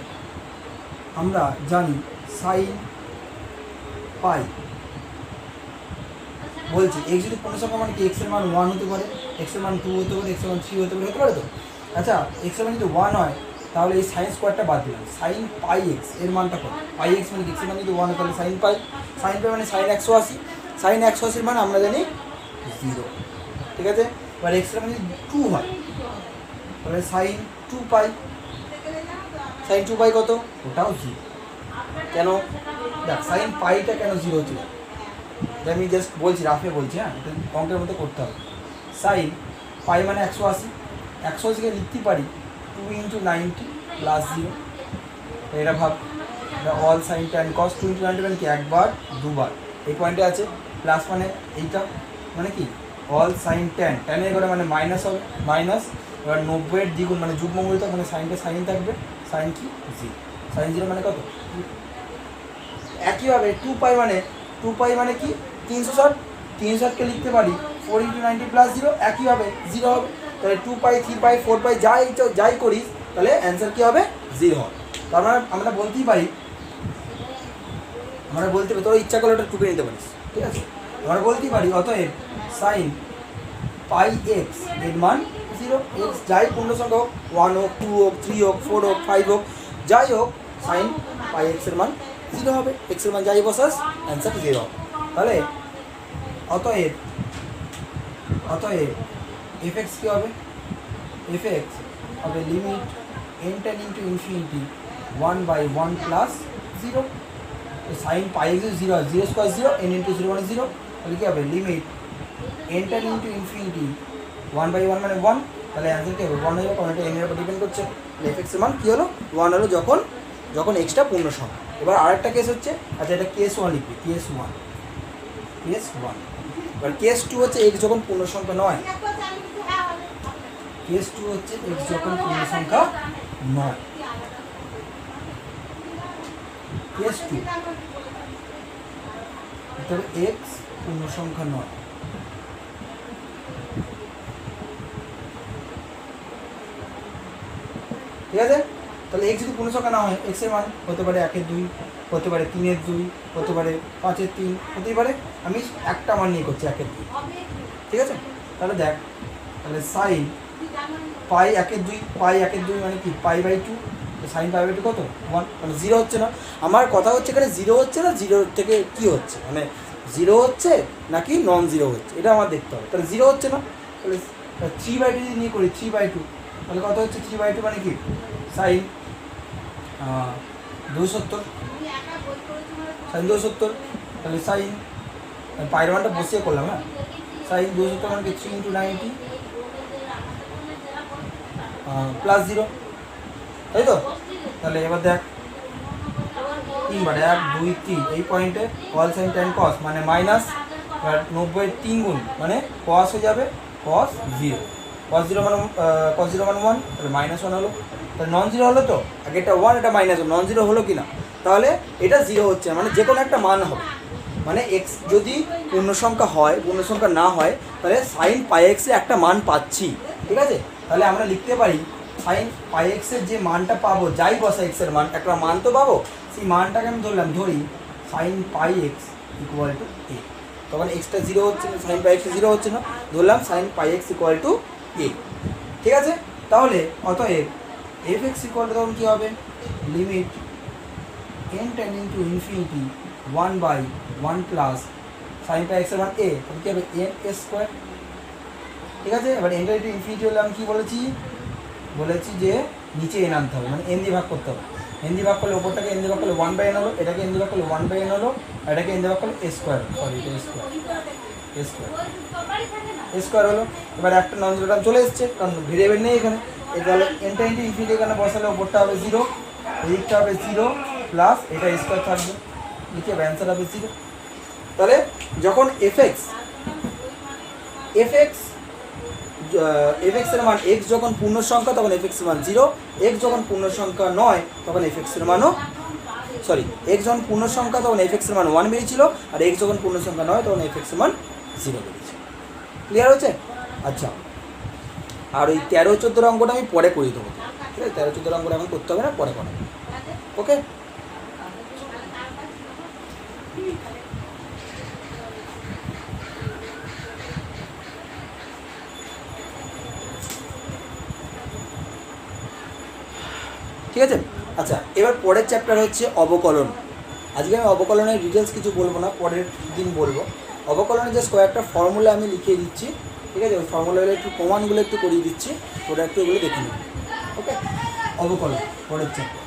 আমরা জানি সাইন পাই, বলছি এক্স যদি পূর্ণ সংখ্যা মানে কি, এক্স এর মান 1 হতে পারে, এক্স এর মান 2 হতে পারে, এক্স এর মান 3 হতে পারে, হতে পারে তো। আচ্ছা এক্স এর মান যদি 1 হয় তাহলে এই সাইন স্কোয়ারটা বাদ দিলাম, সাইন পাই এক্স এর মানটা কত, পাই এক্স মানে এক্স এর মান যদি 1 হয় তাহলে সাইন পাই মানে সাইন 180, সাইন 180 এর মান আমরা জানি 0, ঠিক আছে। এবার এক্স এর মান যদি 2 হয় তাহলে সাইন 2 পাই, সাইন 2 পাই কত, ওটাও 0। কেন দেখ সাইন পাইটা কেন 0 হচ্ছে, আমি জাস্ট বলছি রাফে বলছি, হ্যাঁ অঙ্কের মতো করতে হবে। সাইন পাই মানে 180, 180কে লিখতে পারি 2 × 90 প্লাস 0, এটা ভাব অল সাইন ট্যান কস 2 × 90 মানে কি একবার দুবার, এই পয়েন্টে আছে, প্লাস মানে এইটা মানে কি অল সাইন ট্যান, ট্যানের করে মানে মাইনাস হবে, মাইনাস এবার 90-এর দ্বিগুণ মানে যুগ্মমূল মানে সাইনটা সাইন থাকবে, সাইন কি 0, সাইন 0 মানে কত। একইভাবে 2 পাই মানে কি 360, 360কে লিখতে পারি 4 × 90 প্লাস 0, একইভাবে 0 হবে, তাহলে 2 পাই 3 পাই 4 পাই যাই করিস তাহলে অ্যান্সার কী হবে 0 হবে। তার মানে আমরা বলতেই পারি, তোর ইচ্ছা করলে ওটা টুকে নিতে পারিস, ঠিক আছে। আমরা বলতেই পারি অতএব সাইন পাই এক্স এর মান 0, এক্স যাই পূর্ণ সংখ্যা হোক, 1 হোক 2 হোক 3 হোক 4 হোক 5 হোক যাই হোক, সাইন পাই এক্স এর মান 0 হবে, এক্স এর মান যাই বসাস অ্যান্সার 0 হবে। তাহলে অতএব এফ এক্স কী হবে, এফ এক্স হবে limit n trending to infinity 1 by 1 plus 0, sign pi x 0, 0 square 0, n × 0 মানে 0, তাহলে কী হবে limit n trending to infinity 1 by 1 মানে 1, তাহলে অ্যান্সার কী হবে 1 হয়ে যাবে, কারণ এটা n এর উপর ডিপেন্ড করছে। এফ এক্স এর মান কী হলো 1 হলো যখন এক্সটা পূর্ণ সংখ্যা। এবার আরেকটা কেস হচ্ছে, আচ্ছা এটা কেস 1 লিখবি, কেস 1, এবার কেস 2 হচ্ছে এক্স যখন পূর্ণ সংখ্যা নয়, কেস 2 হচ্ছে এক্স যখন পূর্ণ সংখ্যা নয়, কেস 2 তবে এক্স পূর্ণ সংখ্যা নয়, ঠিক আছে। তাহলে এক্স যদি পূর্ণ সংখ্যা না হয় এক্স এর মান হতে পারে 1/2, হতে পারে 3/2, হতে পারে 5/3, হতেই পারে, আমি একটা মান নিয়ে করছি 1/2, ঠিক আছে। তাহলে দেখ, তাহলে সাইন পাই 1/2 মানে কি পাই/2, সাইন পাই/2 কত 1, মানে 0 হচ্ছে না। আমার কথা হচ্ছে এখানে 0 হচ্ছে না, 0 থেকে কি হচ্ছে, মানে 0 হচ্ছে নাকি নন 0 হচ্ছে এটা আমার দেখতে হবে। তাহলে 0 হচ্ছে না, তাহলে 3/2 যদি নিয়ে করি 3/2, তাহলে কত হচ্ছে 3/2 মানে কি সাইন 270, সাইন 270, তাহলে সাইন পায়ের মানটা বসিয়ে করলাম, হ্যাঁ সাইন 270 মানে 3 ইন্টু 90 প্লাস 0, তাই তো? তাহলে এবার দেখ 3 বার 1 2 3 এই পয়েন্টে কল সাইন ট্যান কস মানে মাইনাস 90 3 গুণ মানে কস হয়ে যাবে কস 0, কস 0 মানে 1, তাহলে মাইনাস 1 হলো, তাহলে নন জিরো হলো তো, আগে এটা 1 এটা মাইনাস নন জিরো হলো কি না? তাহলে এটা 0 হচ্ছে মানে যে কোনো একটা মান হবে, মানে এক্স যদি পূর্ণ সংখ্যা হয় পূর্ণ সংখ্যা না হয় তাহলে সাইন পাই এক্সে একটা মান পাচ্ছি, ঠিক আছে? তাহলে আমরা লিখতে পারি সাইন পাই এক্সের যে মানটা পাবো, যাই বসা এক্সের মান একটা মান তো পাবো, সেই মানটাকে আমি ধরি sine pi x equal to a, তখন এক্সটা 0 হচ্ছে না, সাইন পাই এক্স 0 হচ্ছে না, ধরলাম sine pi x equal to a, ঠিক আছে? তাহলে অতএব এফ এক্স ইকুয়াল টু তখন কী হবে, limit n trending to infinity 1/1 plus sine pi এক্সের মান এ, তাহলে কী হবে এন এ স্কোয়ার, ঠিক আছে? এবার n টেন্ডিং টু ইনফিনিটি হলে আমি কী বলেছি যে নিচে n আনতে হবে, মানে n দিয়ে ভাগ করতে হবে, n দিয়ে ভাগ করলে ওপরটাকে n দিয়ে ভাগ করলে 1/n হলো, এটাকে n দিয়ে ভাগ করলে 1/n হলো, আর এটাকে n দিয়ে ভাগ করলে a স্কোয়ার, সরি এটা a স্কোয়ার হলো। এবার একটা নন জিরো টার্ম চলে এসছে কারণ ভেরিয়েবল নেই এখানে, তাহলে n টা ইনটু ইনফিনিটি এখানে বসালে ওপরটা হবে 0, এদিকটা হবে 0 প্লাস এটা স্কোয়ার থাকবে, লিখে অ্যান্সার হবে 0। তাহলে যখন এফ এক্স এর মান এক্স যখন পূর্ণ সংখ্যা তখন এফ এক্স এর মান 0, এক্স যখন পূর্ণ সংখ্যা নয় তখন এফ এক্স এর মানও এক্স যখন পূর্ণ সংখ্যা তখন এফ এক্স এর মান 1 বেরিয়েছিল, আর এক্স যখন পূর্ণ সংখ্যা নয় তখন এফ এক্স এর মান 0 বেরিয়েছিল। ক্লিয়ার হচ্ছে? আচ্ছা, আর ওই 13-14 অঙ্কটা আমি পরে করে দেবো, ঠিক আছে? 13-14 অঙ্কটা এখন করতে হবে না, পরে করাবো, ওকে? ঠিক আছে? আচ্ছা, এবার পরের চ্যাপ্টার হচ্ছে অবকলন। আজকে আমি অবকলনের ডিটেলস কিছু বলবো না, পরের দিন বলবো। অবকলনের জাস্ট কয়েকটা ফর্মুলা আমি লিখিয়ে দিচ্ছি, ঠিক আছে? ওই ফর্মুলাগুলো একটু প্রমাণগুলো একটু করিয়ে দিচ্ছি, ওটা একটু এগুলো দেখে নিন, ওকে? অবকলন পরের চ্যাপ্টার।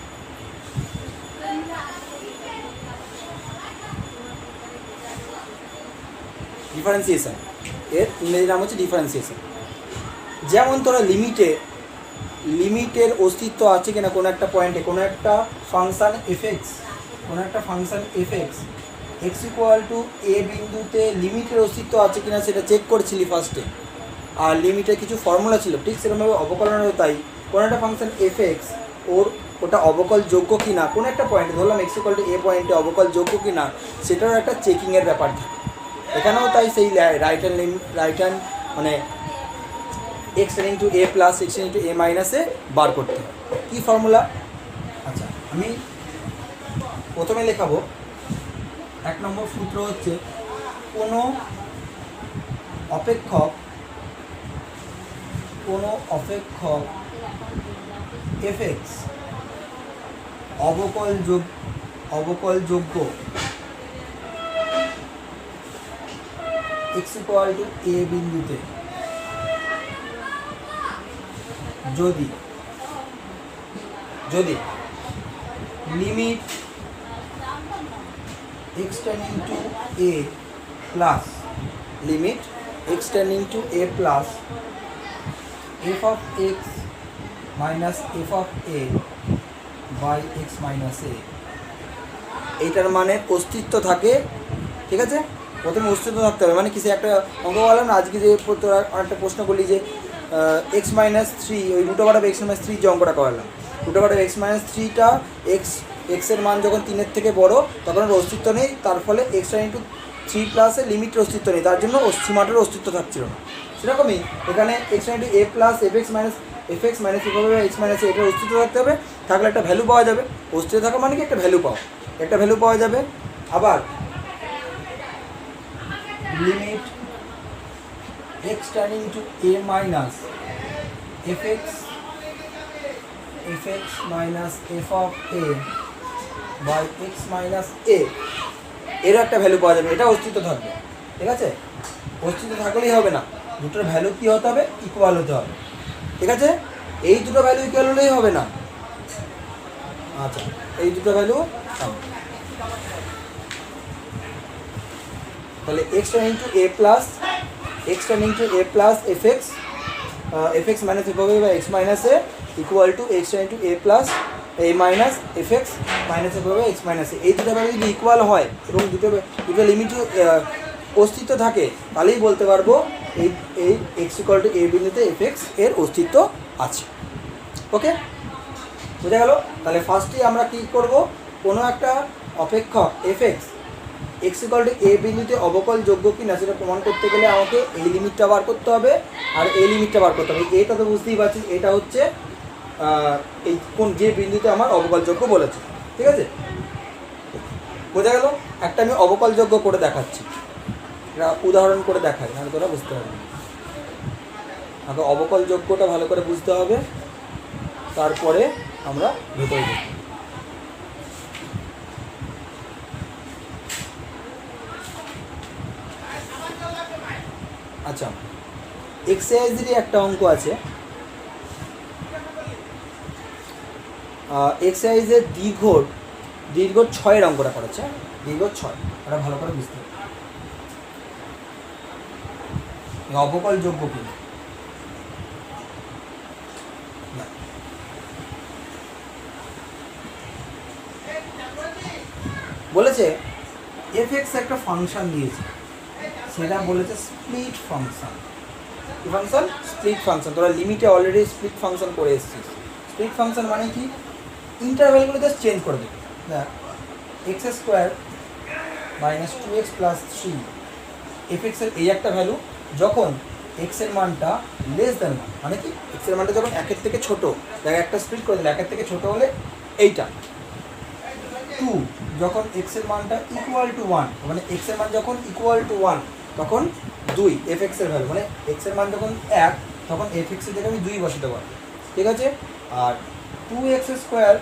ডিফারেন্সিয়েশন, এর ইংরেজি নাম হচ্ছে ডিফারেন্সিয়েশন। যেমন তোরা লিমিটের অস্তিত্ব আছে কিনা কোনো একটা পয়েন্টে, কোনো একটা function f x x equal to a বিন্দুতে লিমিটের অস্তিত্ব আছে কিনা সেটা চেক করছিলি ফার্স্টে, আর লিমিটের কিছু ফর্মুলা ছিল, ঠিক সেরকমভাবে অবকলনেরও তাই। কোনো একটা ফাংশন এফ এক্স ওটা অবকলযোগ্য কি না, কোনো একটা পয়েন্টে ধরলাম এক্স ইকুয়াল টু এ পয়েন্টে অবকলযোগ্য কি না সেটারও একটা চেকিংয়ের ব্যাপার থাকে। এখানেও তাই সেই রাইট হ্যান্ড মানে x tending to a plus x tending to এ মাইনাসে বার করতে হবে। কী ফর্মুলা? আচ্ছা, আমি প্রথমে লেখাবো 1 নম্বর সূত্র হচ্ছে কোনো অপেক্ষক এফ এক্স অবকলযোগ্য এক্স ইকুয়াল টু এ বিন্দুতে যদি limit x tending to a plus f of x minus f of a by x minus a এইটার মানে অস্তিত্ব থাকে, ঠিক আছে? প্রথমে অস্তিত্ব থাকতে হবে, মানে কিছু একটা অঙ্ক বললাম না আজকে যে তোরা একটা প্রশ্ন করলি যে এক্স মাইনাস থ্রি, ওই root over of x minus three যে অঙ্কটা করালাম, root over of x minus থ্রিটা এক্সের মান যখন 3-এর থেকে বড় তখন ওর অস্তিত্ব নেই, তার ফলে এক্স ইন্টু 3 প্লাসে লিমিটের অস্তিত্ব নেই, তার জন্য সীমাটার অস্তিত্ব থাকছিল না। সেরকমই এখানে এক্স ইন্টু এ প্লাস এফ এক্স মাইনাস এভাবে এক্স মাইনাস এটার অস্তিত্ব থাকতে হবে, থাকলে একটা ভ্যালু পাওয়া যাবে। অস্তিত্ব থাকা মানে কি একটা ভ্যালু পাওয়া যাবে। আবার limit x tending to a minus f x minus f of a by x minus a, এরও একটা ভ্যালু পাওয়া যাবে, এটা অস্তিত্ব থাকবে, ঠিক আছে? অস্তিত্ব থাকলেই হবে না, দুটোর ভ্যালু কী হতে হবে? ইকুয়াল হতে হবে, ঠিক আছে? এই দুটো ভ্যালু ইকুয়াল হলেই হবে না। আচ্ছা, এই দুটো ভ্যালু তাহলে x tending to a plus f x minus f by x minus a equal to x tending to a plus a minus f x minus f by x minus a. এই দুটো value যদি equal হয় এবং দুটো limit অস্তিত্ব থাকে তাহলেই বলতে পারবো এই এই এক্স ইকুয়াল টু এ বিন্দুতে এফ এক্স এর অস্তিত্ব আছে। ওকে, বোঝা গেল? তাহলে ফার্স্টে আমরা কী করব, কোনো একটা অপেক্ষক f x x equal to a বিন্দুতে অবকলযোগ্য কি না সেটা প্রমাণ করতে গেলে আমাকে এই লিমিটটা বার করতে হবে আর এই লিমিটটা বার করতে হবে। এটা তো বুঝতেই পারছি, এটা হচ্ছে এই কোন যে বিন্দুতে আমার অবকলযোগ্য বলেছে। ঠিক আছে, বোঝা গেল? একটা আমি অবকলযোগ্য করে দেখাচ্ছি, এটা উদাহরণ করে দেখাই, নাহলে তোরা বুঝতে পারবে। আগে অবকলযোগ্যটা ভালো করে বুঝতে হবে, তারপরে আমরা ভেতরে যাই। আচ্ছা, এক্সারসাইজেরই একটা অঙ্ক আছে। এক্সারসাইজের দীর্ঘ 6-এর অঙ্কটা করেছে, দীর্ঘ 6, এটা ভালো করে বুঝতে হবে। অবকলযোগ্য কি বলেছে, এফ এক্স একটা ফাংশন দিয়েছে, সেটা বলেছে স্প্লিট ফাংশন। কি ফাংশন? Split function. তোরা লিমিটে অলরেডি স্প্লিট ফাংশন করে এসেছিস। স্প্লিট ফাংশন মানে কি? ইন্টারভ্যালগুলো জাস্ট চেঞ্জ করে দেবে। দেখ, x square minus 2x plus 3 F এক্সের এই একটা ভ্যালু যখন এক্সের মানটা লেস দেন 1, মানে কি এক্সের মানটা যখন 1-এর থেকে ছোটো, দেখ একটা স্প্লিট করে দিলে 1-এর থেকে ছোটো হলে এইটা 2, যখন এক্সের মানটা ইকুয়াল টু 1, মানে এক্সের মান যখন ইকুয়াল টু 1 তখন 2 এফ এক্সের ভ্যালু, মানে এক্সের মান যখন 1 তখন এফ এক্সের জায়গায় আমি 2 বসাতে পারবো। ঠিক আছে, আর 2x square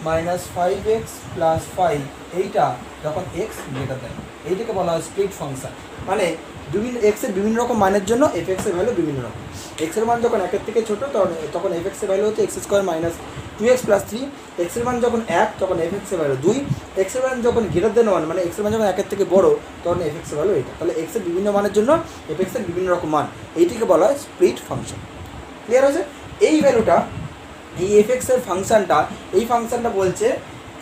minus 5x plus 5 এইটা যখন এক্স গ্রেটার দেন, এইটাকে বলা হয় স্প্লিট ফাংশন। মানে বিভিন্ন এক্সের বিভিন্ন রকম মানের জন্য এফ এক্সের ভ্যালু বিভিন্ন রকম। এক্সের মান যখন 1-এর থেকে ছোটো তখন এফ এক্সের ভ্যালু হচ্ছে x square minus 2x plus 3, এক্সের মান যখন 1 তখন এফ এক্সের ভ্যালু 2, এক্সের মান যখন গ্রেটার দেন 1 মানে এক্সের মান যখন 1-এর থেকে বড়ো তখন এফ এক্সের ভ্যালু এইটা। তাহলে এক্সের বিভিন্ন মানের জন্য এফ এক্সের বিভিন্ন রকম মান, এইটিকে বলা হয় স্প্লিট ফাংশন। ক্লিয়ার হয়েছে? এই ভ্যালুটা, এই এফ এক্সের ফাংশনটা, এই ফাংশনটা বলছে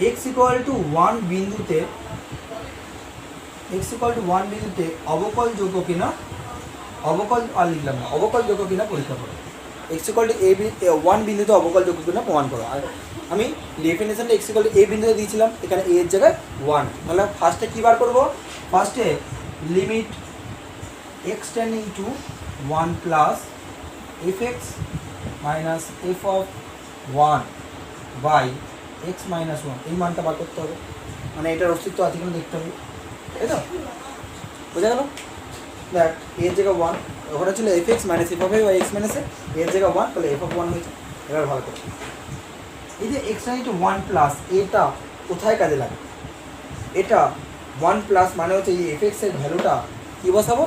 এক্স ইকুয়াল টু 1 বিন্দুতে অবকলযোগ্য কিনা, লিখলাম না, অবকলযোগ্য কিনা পরীক্ষা করো। এক্স ইকুয়াল টু 1 বিন্দুতে অবকলযোগ্য কিনা প্রমাণ করো। আর আমি ডেফিনেশনটা এক্স ইকুয়াল টু এ বিন্দুতে দিয়েছিলাম, এখানে এ এর জায়গায় 1। তাহলে ফার্স্টে কী বার করবো? ফার্স্টে limit x tending to 1 plus f x minus f of 1 by x minus 1, এই মানটা বার করতে হবে। মানে এটার অস্তিত্ব আছে কিনা দেখতে হবে, তাই তো? বোঝা গেল? দেখ, এর জায়গা 1, ওখানে ছিল f x minus f of by x minus এর জায়গা 1, তাহলে এফ অফ 1 হয়েছে। এবার ভালো করে, এই যে এক্স টেন্ডিং টু 1 প্লাস, এটা কোথায় কাজে লাগে? এটা 1 প্লাস মানে হচ্ছে এই এফ এক্সের ভ্যালুটা কী বসাবো?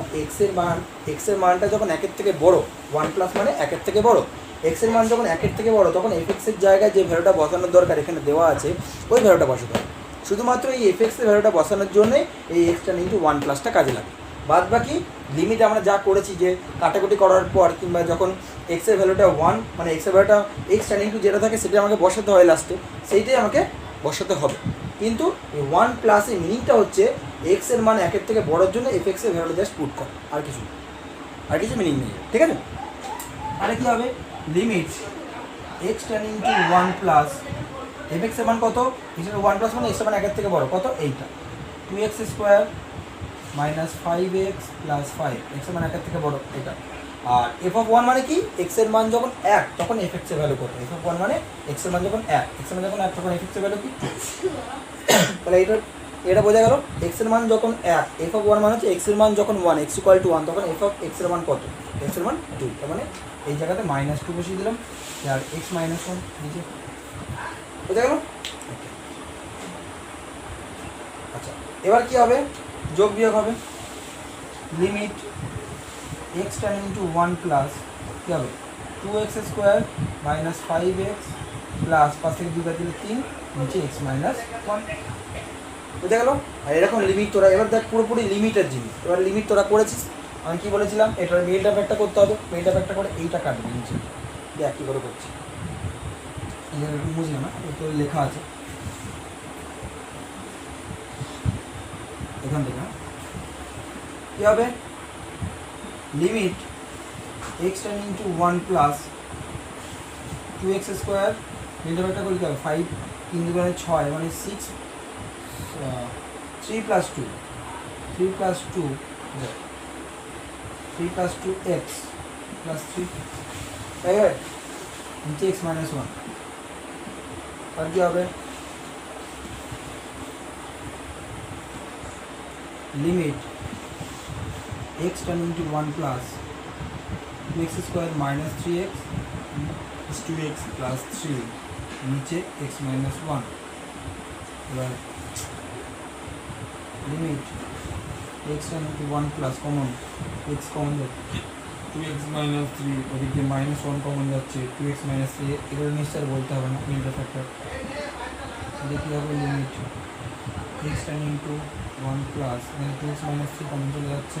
এক্সের মানটা যখন 1-এর থেকে বড়ো, 1 প্লাস মানে 1-এর থেকে বড়ো, এক্সের মান যখন 1-এর থেকে বড়ো তখন এফ এক্সের জায়গায় যে ভ্যালুটা বসানোর দরকার এখানে দেওয়া আছে ওই ভ্যালুটা বসাতে হবে। শুধুমাত্র এই এফ এক্সের ভ্যালুটা বসানোর জন্যে এই এক্স টেন্ডিং টু 1 প্লাসটা কাজে লাগে। বাদ বাকি লিমিট আমরা যা করেছি, যে কাটাকুটি করার পর কিংবা যখন এক্সের ভ্যালুটা 1 মানে এক্সের ভ্যালুটা এক্স টেন্ডিং টু যেটা থাকে সেটা আমাকে বসাতে হয় লাস্টে, সেইটাই আমাকে বসাতে হবে। কিন্তু এই 1 প্লাসের মিনিংটা হচ্ছে এক্সের মান 1-এর থেকে বড়োর জন্য এফ এক্সের ভ্যালুটা জাস্ট পুট কর, আর কিছু মিনিং নেই। ঠিক আছে, আরে কী হবে? Limit x tending to 1 plus f এক্সের মান কত? এখানে 1 প্লাস মানে এক্সের মান 1-এর থেকে বড়ো, কত? এইটা 2x square minus 5x plus 5, এক্সের মান 1-এর থেকে বড়ো এটা। আর এফ অফ 1 মানে কি? এক্সের মান যখন 1 তখন এফ এক্সের ভ্যালু কত? এফ অফ 1 মানে এক্সের মান যখন 1, এক্সের মান যখন 1 তখন এফ এক্সের ভ্যালু কি? তাহলে এটা বোঝা গেল। এক্সের মান যখন 1, এফ অফ 1 মানে হচ্ছে এক্সের মান যখন 1, এক্স ইকুয়াল টু 1 তখন এফ অফ এক্সের মান কত? এক্সের মান 2, তার মানে এই জায়গাতে -2 বসিয়ে দিলাম, আর এক্স মাইনাস 1 নিচে। বোঝা গেল? আচ্ছা, এবার কি হবে? যোগ বিয়োগ হবে। Limit x tending to 1 plus কী হবে? 2x square minus 5x plus 5 থেকে 2 বাদ দিলে 3, নিচে এক্স মাইনাস 1। বুঝতে গেল? আর এরকম লিমিট তোরা এবার দেখ পুরোপুরি লিমিটের জিনিস। এবার লিমিট তোরা করেছিস, আমি কী বলেছিলাম এটার মিলটা ব্যাকটা করতে হবে, মিলটা ব্যাকটা করে এইটা কাটবে নিচে। দেখ কী করে করছি, বুঝলাম না তো লেখা আছে এখান থেকে। কী হবে? Limit x tending to 1 plus 2x square, মিলটা ব্যাকটা করতে হবে 5 3 2 6 মানে 6 3 plus 2 3 plus 2 3 plus 2x plus 3 তাই হয় নিচে x মাইনাস 1। আর কি হবে? Limit x tending to 1 plus 2x square minus 3x 2x plus 3 নিচে x মাইনাস 1। এবার limit x tending to 1 plus common x common যাচ্ছে 2x মাইনাস 3, ওদিকে মাইনাস 1 কমন যাচ্ছে 2x মাইনাস 3, এগুলো নিশ্চয় বলতে হবে না মিলটা ফ্যাক্টর। দেখি হবে limit x tending to 1 plus 2x minus 3 common চলে যাচ্ছে,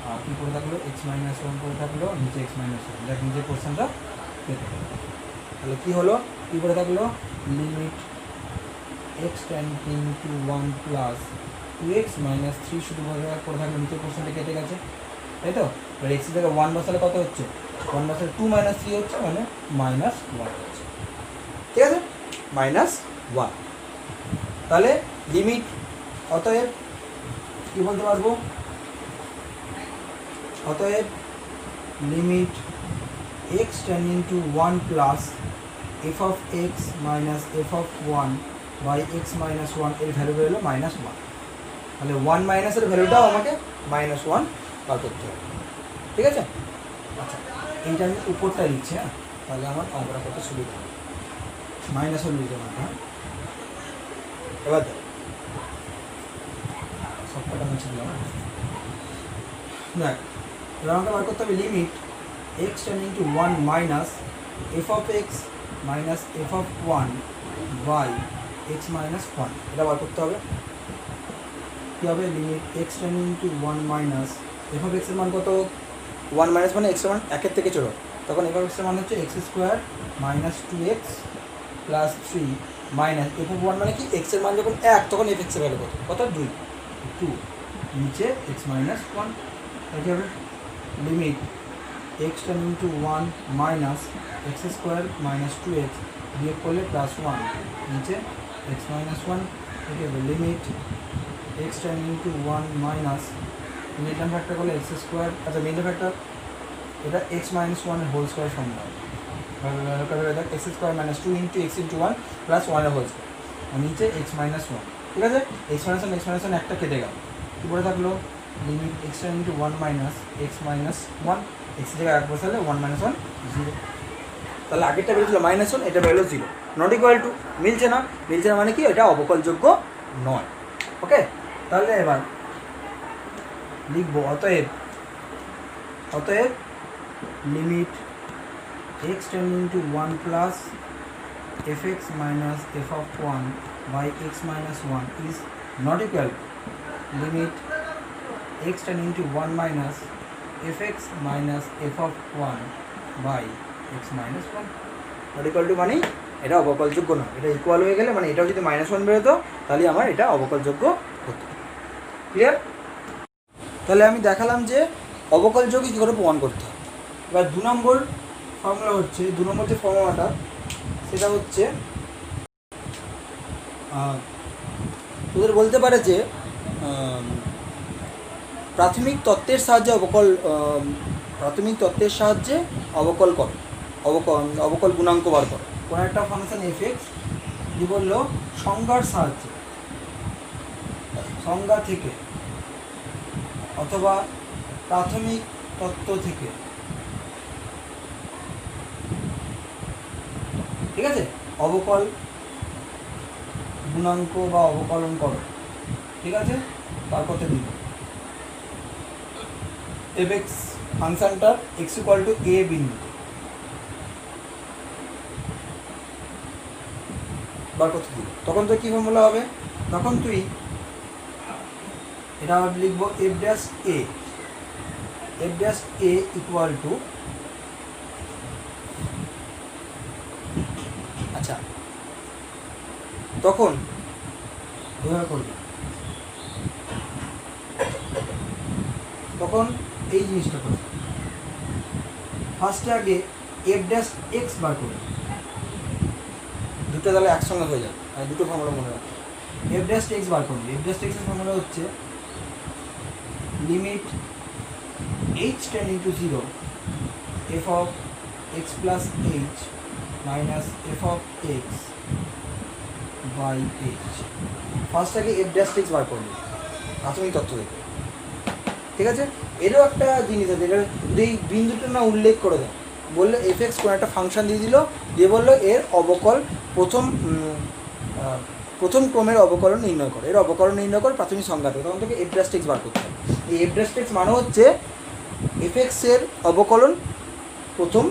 আর কী করে থাকলো x মাইনাস 1 করে থাকলো নিচে x মাইনাস 1। দেখ নিচে কোশ্চেনটা পেতে তাহলে কী হলো, কী করে থাকলো limit x tending to 1 plus 2x minus 3 শুধু করে থাকলো, নিচে কোশ্চেনটা কেটে গেছে তাই তো। এবার এক্স থেকে 1 বসালে কত হচ্ছে, 1 বসালে 2 মাইনাস 3 হচ্ছে মানে মাইনাস 1 হচ্ছে, ঠিক আছে মাইনাস 1। তাহলে লিমিট অতএব কী বলতে পারবো, অতএব limit x tending to 1 plus f of x minus f of 1 by x minus 1 এর ভ্যালু বেরোলো মাইনাস 1। তাহলে 1 মাইনাসের ভ্যালুটাও আমাকে মাইনাস 1 বার করতে হবে, ঠিক আছে। আচ্ছা এইটা আমি উপরটা লিখছি, হ্যাঁ তাহলে আমার অঙ্কটা করতে সুবিধা হবে। মাইনাস 1 লিখতে পারবো, হ্যাঁ এবার দেখ সবকটা মুছে দিলাম। দেখ এবার আমাকে বার করতে হবে limit x tending to 1 minus f of x minus f of 1 by x minus 1, এটা বার করতে হবে। কী হবে limit x tending to 1 minus f of x এর মান কত, 1 মাইনাস মানে x এর মান 1 থেকে চলো, তখন f অফ x এর মান হচ্ছে x square minus 2x plus 3 minus f of 1 মানে কি x এর মান যখন 1 তখন f x এর ভ্যালু কত 2 নিচে x মাইনাস 1। তাই হবে limit x tending to 1 minus x square minus 2x বিয়োগ করলে প্লাস 1 নিচে x মাইনাস 1। ঠিক আছে limit x tending to 1 minus middle factor করলে x স্কোয়ার, আচ্ছা মিডল ফ্যাক্টর এটা x মাইনাস 1 এর হোল স্কোয়ার সম্ভব, দেখ x square minus 2 into x into 1 plus 1 এর হোল স্কোয়ার আর নিচে x মাইনাস 1, ঠিক আছে। x মাইনাস 1 একটা কেটে গেল, কী করে থাকলো limit x tending to 1 minus x minus 1, x জায়গায় 1 বসালে 1 মাইনাস 1 0। তাহলে আগেরটা বেরিয়েছিল মাইনাস 1, এটা বেরোলো 0, নট ইকুয়াল টু, মিলছে না, মিলছে না মানে কি এটা অবকলযোগ্য নয়। ওকে তাহলে এবার লিখবো অতএব limit x tending to 1 plus fx minus f of 1 by x minus 1 is not equal limit x tending to 1 minus fx minus f of 1 by x minus 1 not equal to মানে এটা অবকলযোগ্য না। এটা ইকুয়াল হয়ে গেলে মানে এটাও যদি minus 1 বেরোতো তাহলে আমার এটা অবকলযোগ্য হতো, ক্লিয়ার। তাহলে আমি দেখালাম যে অবকলযোগ্য কী করে প্রমাণ করতে হবে। এবার 2 নম্বর ফর্মুলা হচ্ছে, 2 নম্বর যে ফর্মুলাটা সেটা হচ্ছে তোদের বলতে পারে যে প্রাথমিক তত্ত্বের সাহায্যে অবকল করো, অবকল গুণাঙ্ক বার করো। কোনো একটা ফাংশন এফ এক্স কী বললো সংজ্ঞার সাহায্যে, সংজ্ঞা থেকে অথবা প্রাথমিক তত্ত্ব থেকে, ঠিক আছে, অবকল গুণাঙ্ক বা অবকলন করো, ঠিক আছে, বার করতে দিব। এফ এক্স ফাংশনটার এক্স ইকুয়াল টু এ বিন্দুতে বার করতে দিব। তখন তো কী ফর্মুলা হবে, তখন তুই এটা আমরা লিখবো F dash a, F dash a equal two, আচ্ছা তখন এভাবে করবে, তখন এই জিনিসটা করবে, ফার্স্টে আগে এফ ড্যাশ এক্স বার করবে, দুটো তাহলে একসঙ্গে হয়ে যাবে, আর দুটো ফর্মুলা মনে রাখবে। এফ ড্যাশ এক্স বার করবে, এফ ড্যাশ এক্সের ফর্মুলা হচ্ছে limit h tending to zero f of x plus h minus f of x by h. First আগে এফ ড্যাশ এক্স বার করবে, প্রাথমিক তথ্য দেখবে, ঠিক আছে। এরও একটা জিনিস আছে, এটা যদি এই বিন্দুটা না উল্লেখ করে দেয়, বললো এফ এক্স কোনো একটা ফাংশন দিয়ে দিল, দিয়ে বললো এর অবকল প্রথম ক্রমের অবকলন নির্ণয় করে, এর অবকলন নির্ণয় করে প্রাথমিক সংজ্ঞা থেকে, তখন থেকে এফ ড্যাশ এক্স বার করতে হবে। এই এফ ড্যাশ এক্স মানে হচ্ছে এফ এক্সের অবকলন প্রথম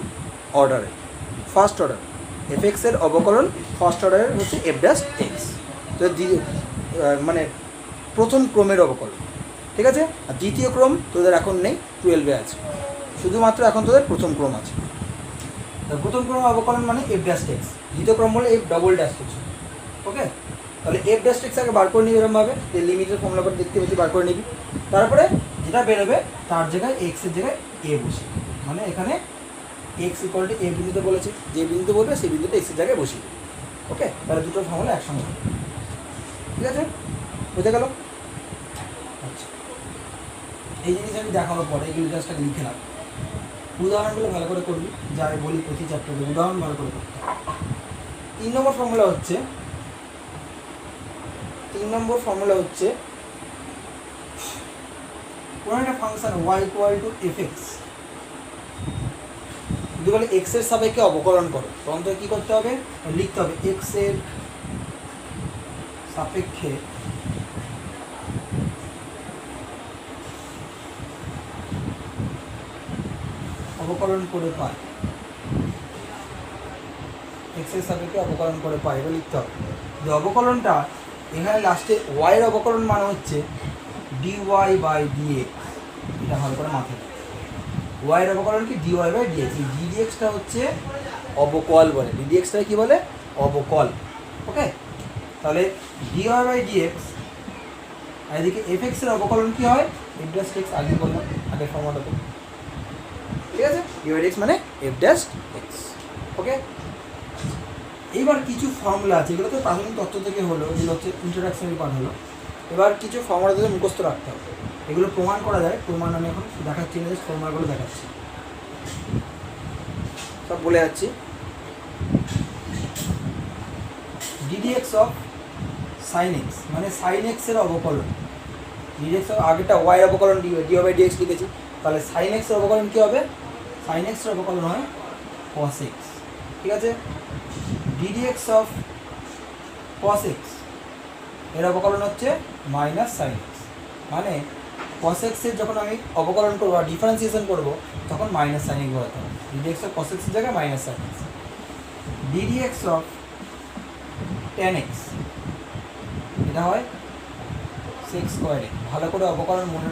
অর্ডারে, ফার্স্ট অর্ডার, এফ এক্সের অবকলন ফার্স্ট অর্ডারের হচ্ছে এফ ড্যাশ এক্স, তো মানে প্রথম ক্রমের অবকলন, ঠিক আছে। আর দ্বিতীয় ক্রম তোদের এখন নেই, 12-এ আছে, শুধুমাত্র এখন তোদের প্রথম ক্রম আছে। প্রথম ক্রম অবকলন মানে এফ ড্যাশ এক্স, দ্বিতীয় ক্রম বলে এফ ডবল ড্যাশ এক্স, ওকে। তাহলে এফ ড্যাশ এক্স আগে বার করে নিবি এরকমভাবে, এই লিমিটের ফর্মুলা করে দেখতে পেয়েছি বার করে নিবি, তারপরে যেটা বেরোবে তার জায়গায় এক্সের জায়গায় এ বসি, মানে এখানে এক্স ইকুয়াল টু এ বিন্দুতে বলেছে, যে বিন্দু বলবে সেই বিন্দুতে এক্সের জায়গায় বসিয়ে, ওকে। তাহলে দুটো ফর্মুলা একসঙ্গে হবে, ঠিক আছে, বুঝে গেল। আচ্ছা, এই জিনিস আমি দেখানোর পরে এগুলো জাস্ট আগে লিখে রাখবো, উদাহরণগুলো ভালো করে করবি, যা আমি বলি প্রতি চ্যাপ্টারে উদাহরণ ভালো করে করতে। 3 নম্বর ফর্মুলা হচ্ছে, 3 নম্বর ফর্মুলা হচ্ছে কোনো একটা function y equal to f x যদি বলে এক্স এর সাপেক্ষে অবকলন করো, তখন তো কী করতে হবে, লিখতে হবে এক্স এর সাপেক্ষে অবকলন করে পায়, এক্স এর সাপেক্ষে অবকলন করে পায়, এটা লিখতে হবে। যে অবকলনটা এখানে লাস্টে ওয়াইয়ের অবকলন মানে হচ্ছে ডি ওয়াই বাই ডিএক্স, এটা ভালো করে মাথায়, ওয়াইয়ের অবকলন কি ডি ওয়াই বাই ডিএক্স, এই ডিডিএক্সটা হচ্ছে অবকল বলে, ডিডিএক্সটা কি বলে, অবকল, ওকে। তাহলে ডি ওয়াই বাই ডিএক্স, আর এদিকে এফ এক্সের অবকলন কি হয়, এফ ড্যাশ এক্স, আগে বললাম আগের ফর্মুলাতে, ঠিক আছে, ডি ওয়াই এক্স মানে এফ ড্যাশ এক্স, ওকে। এইবার কিছু ফর্মুলা আছে, এগুলো তো প্রাথমিক তথ্য থেকে হলো, এগুলো হচ্ছে ইন্ট্রোডাকশনারি পার্ট হলো। এবার কিছু ফর্মুলা থেকে মুখস্থ রাখতে হবে, এগুলো প্রমাণ করা যায়, প্রমাণ আমি এখন দেখাচ্ছি না, ফর্মুলাগুলো দেখাচ্ছি, সব বলে যাচ্ছি। ডিডিএক্স অফ সাইন এক্স মানে সাইন এক্সের অবকলন, ডিডিএক্স আগেটা ওয়াই অবকলন ডি ওয়াই বাই ডিএক্স লিখেছি, তাহলে সাইন এক্সের অবকলন কী হবে, সাইন এক্সের অবকলন হয় কস এক্স, ঠিক আছে। ডিডিএক্স অফ কস এক্স এর অবকলন হচ্ছে মাইনাস সাইন এক্স, মানে কস এক্সের যখন আমি অবকলন করবো আর ডিফারেন্সিয়েশন করবো তখন মাইনাস সাইন এক্স বলাতে হবে, ডিডিএক্স অফ কস এক্সের জায়গায় minus sine x. D d x of ten x এটা হয় সেক্স স্কোয়ার এক্স, ভালো করে অবকলন মনে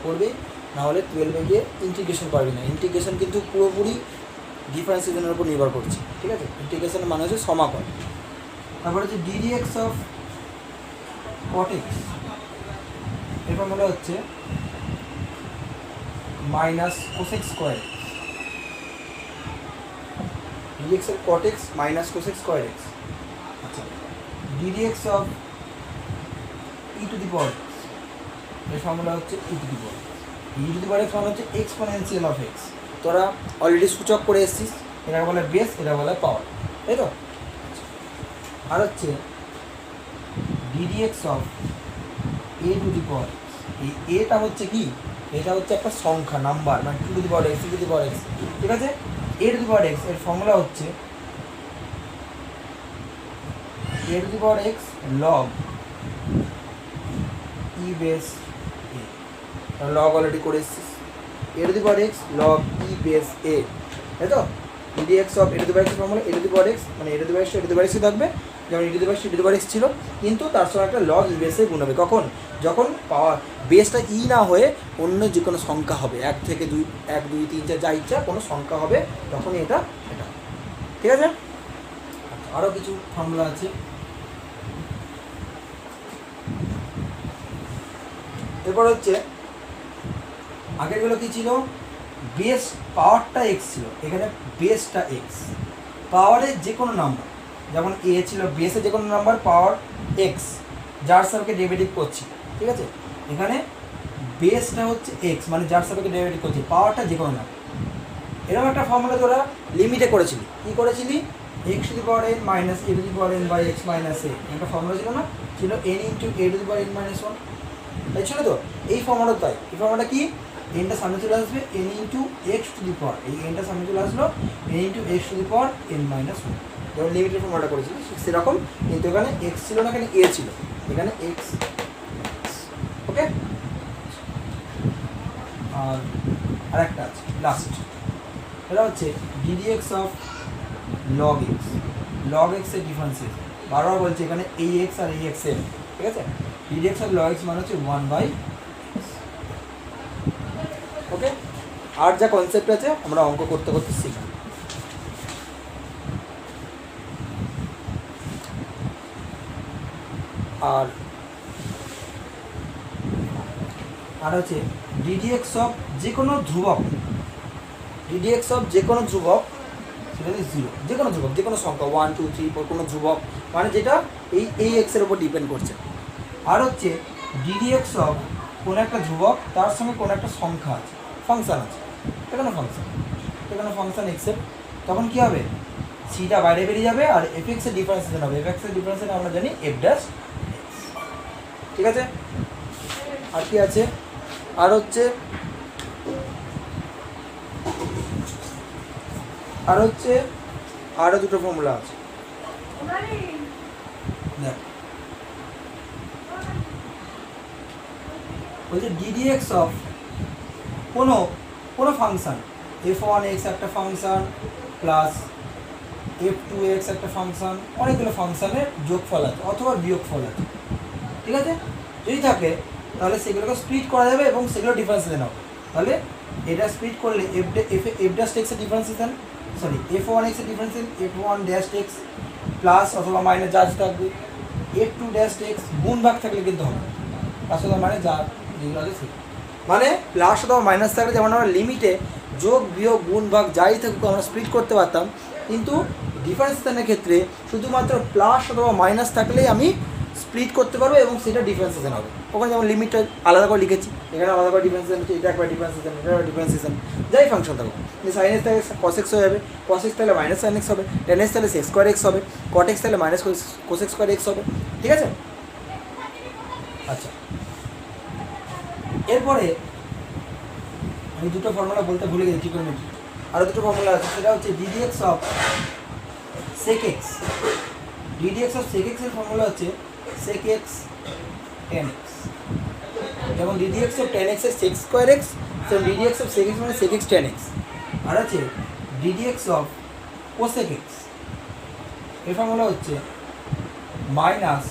করবে, নাহলে 12-এ গিয়ে ইন্টিগ্রেশন পারবি না, ইন্টিগ্রেশন কিন্তু পুরোপুরি ডিফারেন্সিয়েশনের উপর নির্ভর করছে, ঠিক আছে। ইন্টিগ্রেশনের মানে হচ্ছে সমাকল। তারপরে হচ্ছে ডিডিএক্স অফ কট এক্স, এর ফর্মুলা হচ্ছে minus cosec square x, d d x of cot x minus cosec square x. আচ্ছা, d d x of e to the power x, এর ফর্মুলা হচ্ছে e to the power, e to the power x মানে হচ্ছে exponential of x, তোরা already সূচক করে এসেছিস, এটা বলে বেস, এটা বলে পাওয়ার, তাই তো। আর হচ্ছে d d x of a to the power, এই এটা হচ্ছে কি, এটা হচ্ছে একটা সংখ্যা, নাম্বার, মানে two to the power x, two to the power x, ঠিক আছে। A to the power x এর ফর্মুলা হচ্ছে a to the power x log e base a, log already করে এসেছিস, a to the power x log e base a, তাই তো। D d x of a to the power x formula a to the power x মানে a to the power x, a to the পাওয়ার এক্সই থাকবে, যেমন e⁻x ছিল, কিন্তু তার সঙ্গে একটা লগ বেসে গুণ হবে। কখন? যখন পাওয়ার বেসটা ই না হয়ে অন্য যে কোনো সংখ্যা হবে, 1 থেকে 2, 1 2 3 4 যা ইচ্ছা কোনো সংখ্যা হবে, তখনই এটা। ঠিক আছে, আরও কিছু ফর্মুলা আছে। এরপর হচ্ছে আগেরগুলো কী ছিল, বেস পাওয়ারটা এক্স ছিল, এখানে বেসটা এক্স, পাওয়ারের যে কোনো নাম্বার, যেমন এ ছিল বেসে যে কোনো নাম্বার পাওয়ার এক্স, যার সাপেক্ষে ডেরিভেটিভ করছি। ঠিক আছে, এখানে বেসটা হচ্ছে এক্স, মানে যার সাপেক্ষে ডেরিভেটিভ করছি, পাওয়ারটা যে কোনো নাম্বার। এরকম একটা ফর্মুলা তোরা লিমিটে করেছিলি, কী করেছিলি, x to the power n minus a to the power n by x minus a, একটা ফর্মুলা ছিল না, ছিল n into a to the power n minus 1, তাই ছিল তো? এই ফর্মুলা তাই, এই ফর্মুলাটা কি, এনটা সামনে চলে আসবে n into x to the power, এই এনটা সামনে চলে আসলো n into x to the power n minus 1, যেমন লিমিটের ফর্মুলাটা করেছিল সেরকম, কিন্তু এখানে এক্স ছিল না, এখানে এ ছিল, এখানে এক্স। ওকে, আর আরেকটা আছে লাস্ট, এটা হচ্ছে d d x of log x, log এক্সের ডিফারেন্সিয়েশন। বারবার বলছে এখানে এই এক্স আর এই এক্স এর, ঠিক আছে, ডিডিএক্স অফ লগ এক্স মানে হচ্ছে 1/। ওকে, আর যা কনসেপ্ট আছে আমরা অঙ্ক করতে করতে শিখব। আর হচ্ছে ডিডিএক্স অফ যে কোনো ধ্রুবক, ডিডিএক্স অফ যে কোনো ধ্রুবক, সেটা হচ্ছে 0, যে কোনো ধ্রুবক, যে কোনো সংখ্যা 1 2 3 4 কোনো ধ্রুবক, মানে যেটা এই এক্সের উপর ডিপেন্ড করছে। আর হচ্ছে ডিডিএক্স অফ কোনো একটা ধ্রুবক, তার সঙ্গে কোনো একটা সংখ্যা আছে, ফাংশান আছে, এখানে ফাংশান এক্সের, তখন কী হবে, সিটা বাইরে বেরিয়ে যাবে আর এফ এক্সের ডিফারেন্সিয়েশন হবে, এফ এক্সের ডিফারেন্সিয়েশন আমরা জানি এফ ড্যাশ। ঠিক আছে, আর কি আছে, আর হচ্ছে আরও দুটো ফর্মুলা আছে। দেখ, বলছে ডিডিএক্স অফ কোনো ফাংশান, f1x একটা ফাংশান প্লাস f2x একটা ফাংশান, অনেকগুলো ফাংশানের যোগফল আছে অথবা বিয়োগফল আছে। ঠিক আছে, যদি থাকে তাহলে সেগুলোকে স্প্লিট করা যাবে এবং সেগুলো ডিফারেন্সিয়েশন হবে। তাহলে এটা স্প্লিট করলে এফ ড্যাশ এক্সের ডিফারেন্সিয়েশন, সরি f1x এর differentiation f1 dash x plus অথবা মাইনাস যা থাকবে, f2 ড্যাশ এক্স গুণ ভাগ থাকলে কিন্তু হবে, প্লাস অথবা মাইনাস যা যেগুলো আছে সেগুলো, মানে প্লাস অথবা মাইনাস থাকলে যেমন আমরা লিমিটে যোগ বিয়োগ গুণ ভাগ যাই থাকুক আমরা স্প্লিট করতে পারতাম, কিন্তু ডিফারেন্সিয়েশনের ক্ষেত্রে শুধুমাত্র প্লাস অথবা মাইনাস থাকলেই আমি স্প্লিট করতে পারবো এবং সেটা ডিফারেন্সিয়েশন হবে। ওখানে যেমন লিমিটটা আলাদা করে লিখেছি, এখানে আলাদা করে ডিফারেন্সিয়েশন হচ্ছে, এটা একবার ডিফারেন্সিয়েশন, এটা একবার ডিফারেন্সিয়েশন, যাই ফাংশন থাকুক, সাইন এক্স থাকলে কস এক্স হয়ে যাবে, কস এক্স তাহলে মাইনাস সাইন এক্স হবে, টেন এক্স তাহলে সেক্স স্কোয়ার এক্স হবে, কট এক্স তাহলে minus cos x square x হবে। ঠিক আছে, আচ্ছা, এরপরে আমি দুটো ফর্মুলা বলতে ভুলে গেছি ট্রিগোনোমেট্রি, আরও দুটো ফর্মুলা আছে, সেটা হচ্ছে d d x of sec x, d d x of sec এক্সের ফর্মুলা হচ্ছে সেক এক্স টেন এক্স, যেমন ডিডিএক্স অফ টেন এক্সের সেক্স স্কোয়ার এক্স, সেমন ডিডিএক্স অফ সেক এক্স মানে সেক এক্স টেন এক্স। আর আছে ডিডিএক্স অফ কোসেক এক্স, এর ফর্মুলা হচ্ছে minus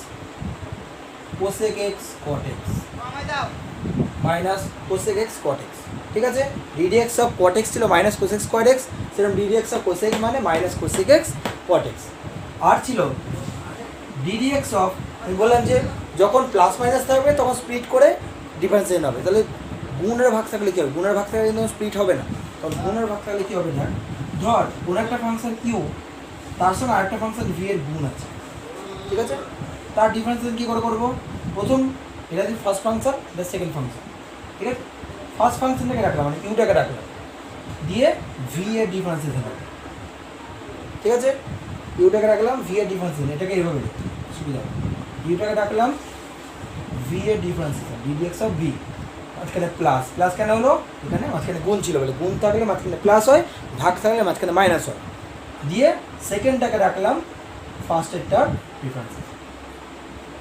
cosec x cot x, minus cosec x cot x. ঠিক আছে, ডিডিএক্স অফ কট এক্স ছিল মাইনাস কোসেক স্কোয়ার এক্স, সেরকম d d x of cosec মানে minus cosec x cot x. আর ছিল d d x of, আমি বললাম যে যখন প্লাস মাইনাস থাকবে তখন স্প্লিট করে ডিফারেন্সিয়েশন হবে, তাহলে গুণের ভাগ থাকলে কী হবে, গুণের ভাগ থাকলে কিন্তু স্প্লিট হবে না, তখন গুণের ভাগ থাকলে কী হবে, ধর কোনো একটা ফাংশন কিউ, তার সঙ্গে আরেকটা ফাংশন ভি এর গুণ আছে। ঠিক আছে, তার ডিফারেন্সিয়েশন কী করে করবো, প্রথম এটা হচ্ছে ফার্স্ট ফাংশন, এটা সেকেন্ড ফাংশন। ঠিক আছে, ফার্স্ট ফাংশনটাকে রাখলাম মানে কিউটাকে রাখলাম, দিয়ে ভি এর ডিফারেন্সিয়েশন হবে। ঠিক আছে, ইউটাকে রাখলাম ভি এর ডিফারেন্সিয়েশন, এটাকে এইভাবে লিখতে সুবিধা হবে, ইউটাকে রাখলাম ভি এর ডিফারেন্সিয়েশন, ডিডিএক্স অফ ভি, মাঝখানে প্লাস, প্লাস কেন হলো, এখানে মাঝখানে গুণ ছিল বলে, গুণ থাকলে মাঝখানে প্লাস হয়, ভাগ থাকলে মাঝখানে মাইনাস হয়, দিয়ে সেকেন্ডটাকে রাখলাম ফার্স্টেরটার ডিফারেন্সিয়েশন,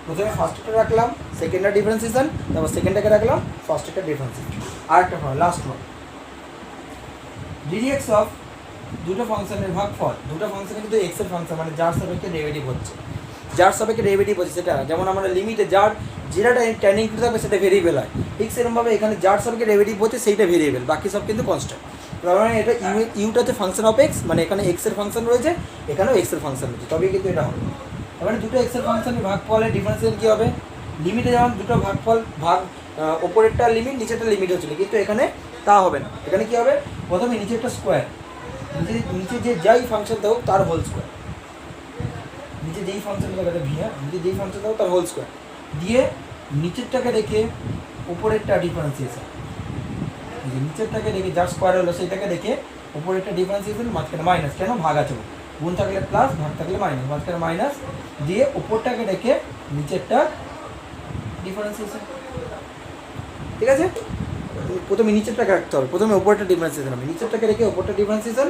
প্রথমে ফার্স্টেরটা রাখলাম সেকেন্ডটার ডিফারেন্সিয়েশন, তারপর সেকেন্ডটাকে রাখলাম ফার্স্টেরটার ডিফারেন্সিয়েশন। আরেকটা form, last one, ddx of দুটো ফাংশনের ভাগফল, দুটো ফাংশনে কিন্তু এক্সের ফাংশন মানে যার সাপেক্ষে ডেরিভেটিভ হচ্ছে, যার সাপেক্ষে ডেরিভেটিভ হচ্ছে সেটা, যেমন আমরা লিমিটে যার যেটা ট্যান ইনটু থাকবে সেটা ভেরিয়েবল হয়, ঠিক সেরকমভাবে এখানে যার সাপেক্ষে ডেরিভেটিভ হচ্ছে সেইটা ভেরিয়েবল, বাকি সব কিন্তু কনস্ট্যান্ট। তার মানে এটা ইউটা হচ্ছে ফাংশন অফ এক্স, মানে এখানে এক্সের ফাংশন রয়েছে, এখানেও এক্সের ফাংশন রয়েছে, তবেই কিন্তু এটা হবে। তার মানে দুটো এক্সের ফাংশনের ভাগফলের ডিফারেন্সিয়াল কী হবে, লিমিটে যেমন দুটো ভাগফল ওপরেরটা লিমিট নিচেরটা লিমিট হচ্ছিল, কিন্তু এখানে তা হবে না। এখানে কী হবে, প্রথমে নিচেরটা স্কোয়ার, নিচে যে যাই ফাংশন থাকুক তার হোল স্কোয়ার, নিচে যেই ফাংশনটা থাকে ভি, নিচে যেই ফাংশন থাকুক তার হোল স্কোয়ার দিয়ে নিচেরটাকে রেখে উপরেরটা ডিফারেন্সিয়েশন, নিচেরটাকে রেখে যার স্কোয়ার হলো সেইটাকে রেখে উপরেরটা ডিফারেন্সিয়েশন, মাঝখানে মাইনাস, কেন ভাগ আছে, গুণ থাকলে প্লাস, ভাগ থাকলে মাইনাস, মাঝখানে মাইনাস দিয়ে উপরটাকে রেখে নিচেরটা ডিফারেন্সিয়েশন। ঠিক আছে, প্রথমে নিচেরটাকে রাখতে হবে, প্রথমে উপরটা ডিফারেন্সিয়েশন হবে, নিচেরটাকে রেখে উপরটা ডিফারেন্সিয়েশন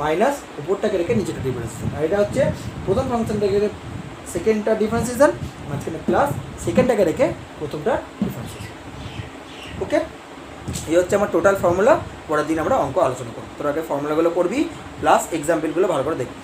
মাইনাস উপরটাকে রেখে নিচেরটা ডিফারেন্সিয়েশন। আর এটা হচ্ছে প্রথম ফাংশনটাকে রেখে সেকেন্ডটা ডিফারেন্সিয়েশন, মাঝখানে প্লাস, সেকেন্ডটাকে রেখে প্রথমটা ডিফারেন্সিয়েশন। ওকে, এই হচ্ছে আমার টোটাল ফর্মুলা। পরের দিন আমরা অঙ্ক আলোচনা করব। তোর আগে ফর্মুলাগুলো করবি প্লাস এক্সাম্পলগুলো ভালো করে দেখবি।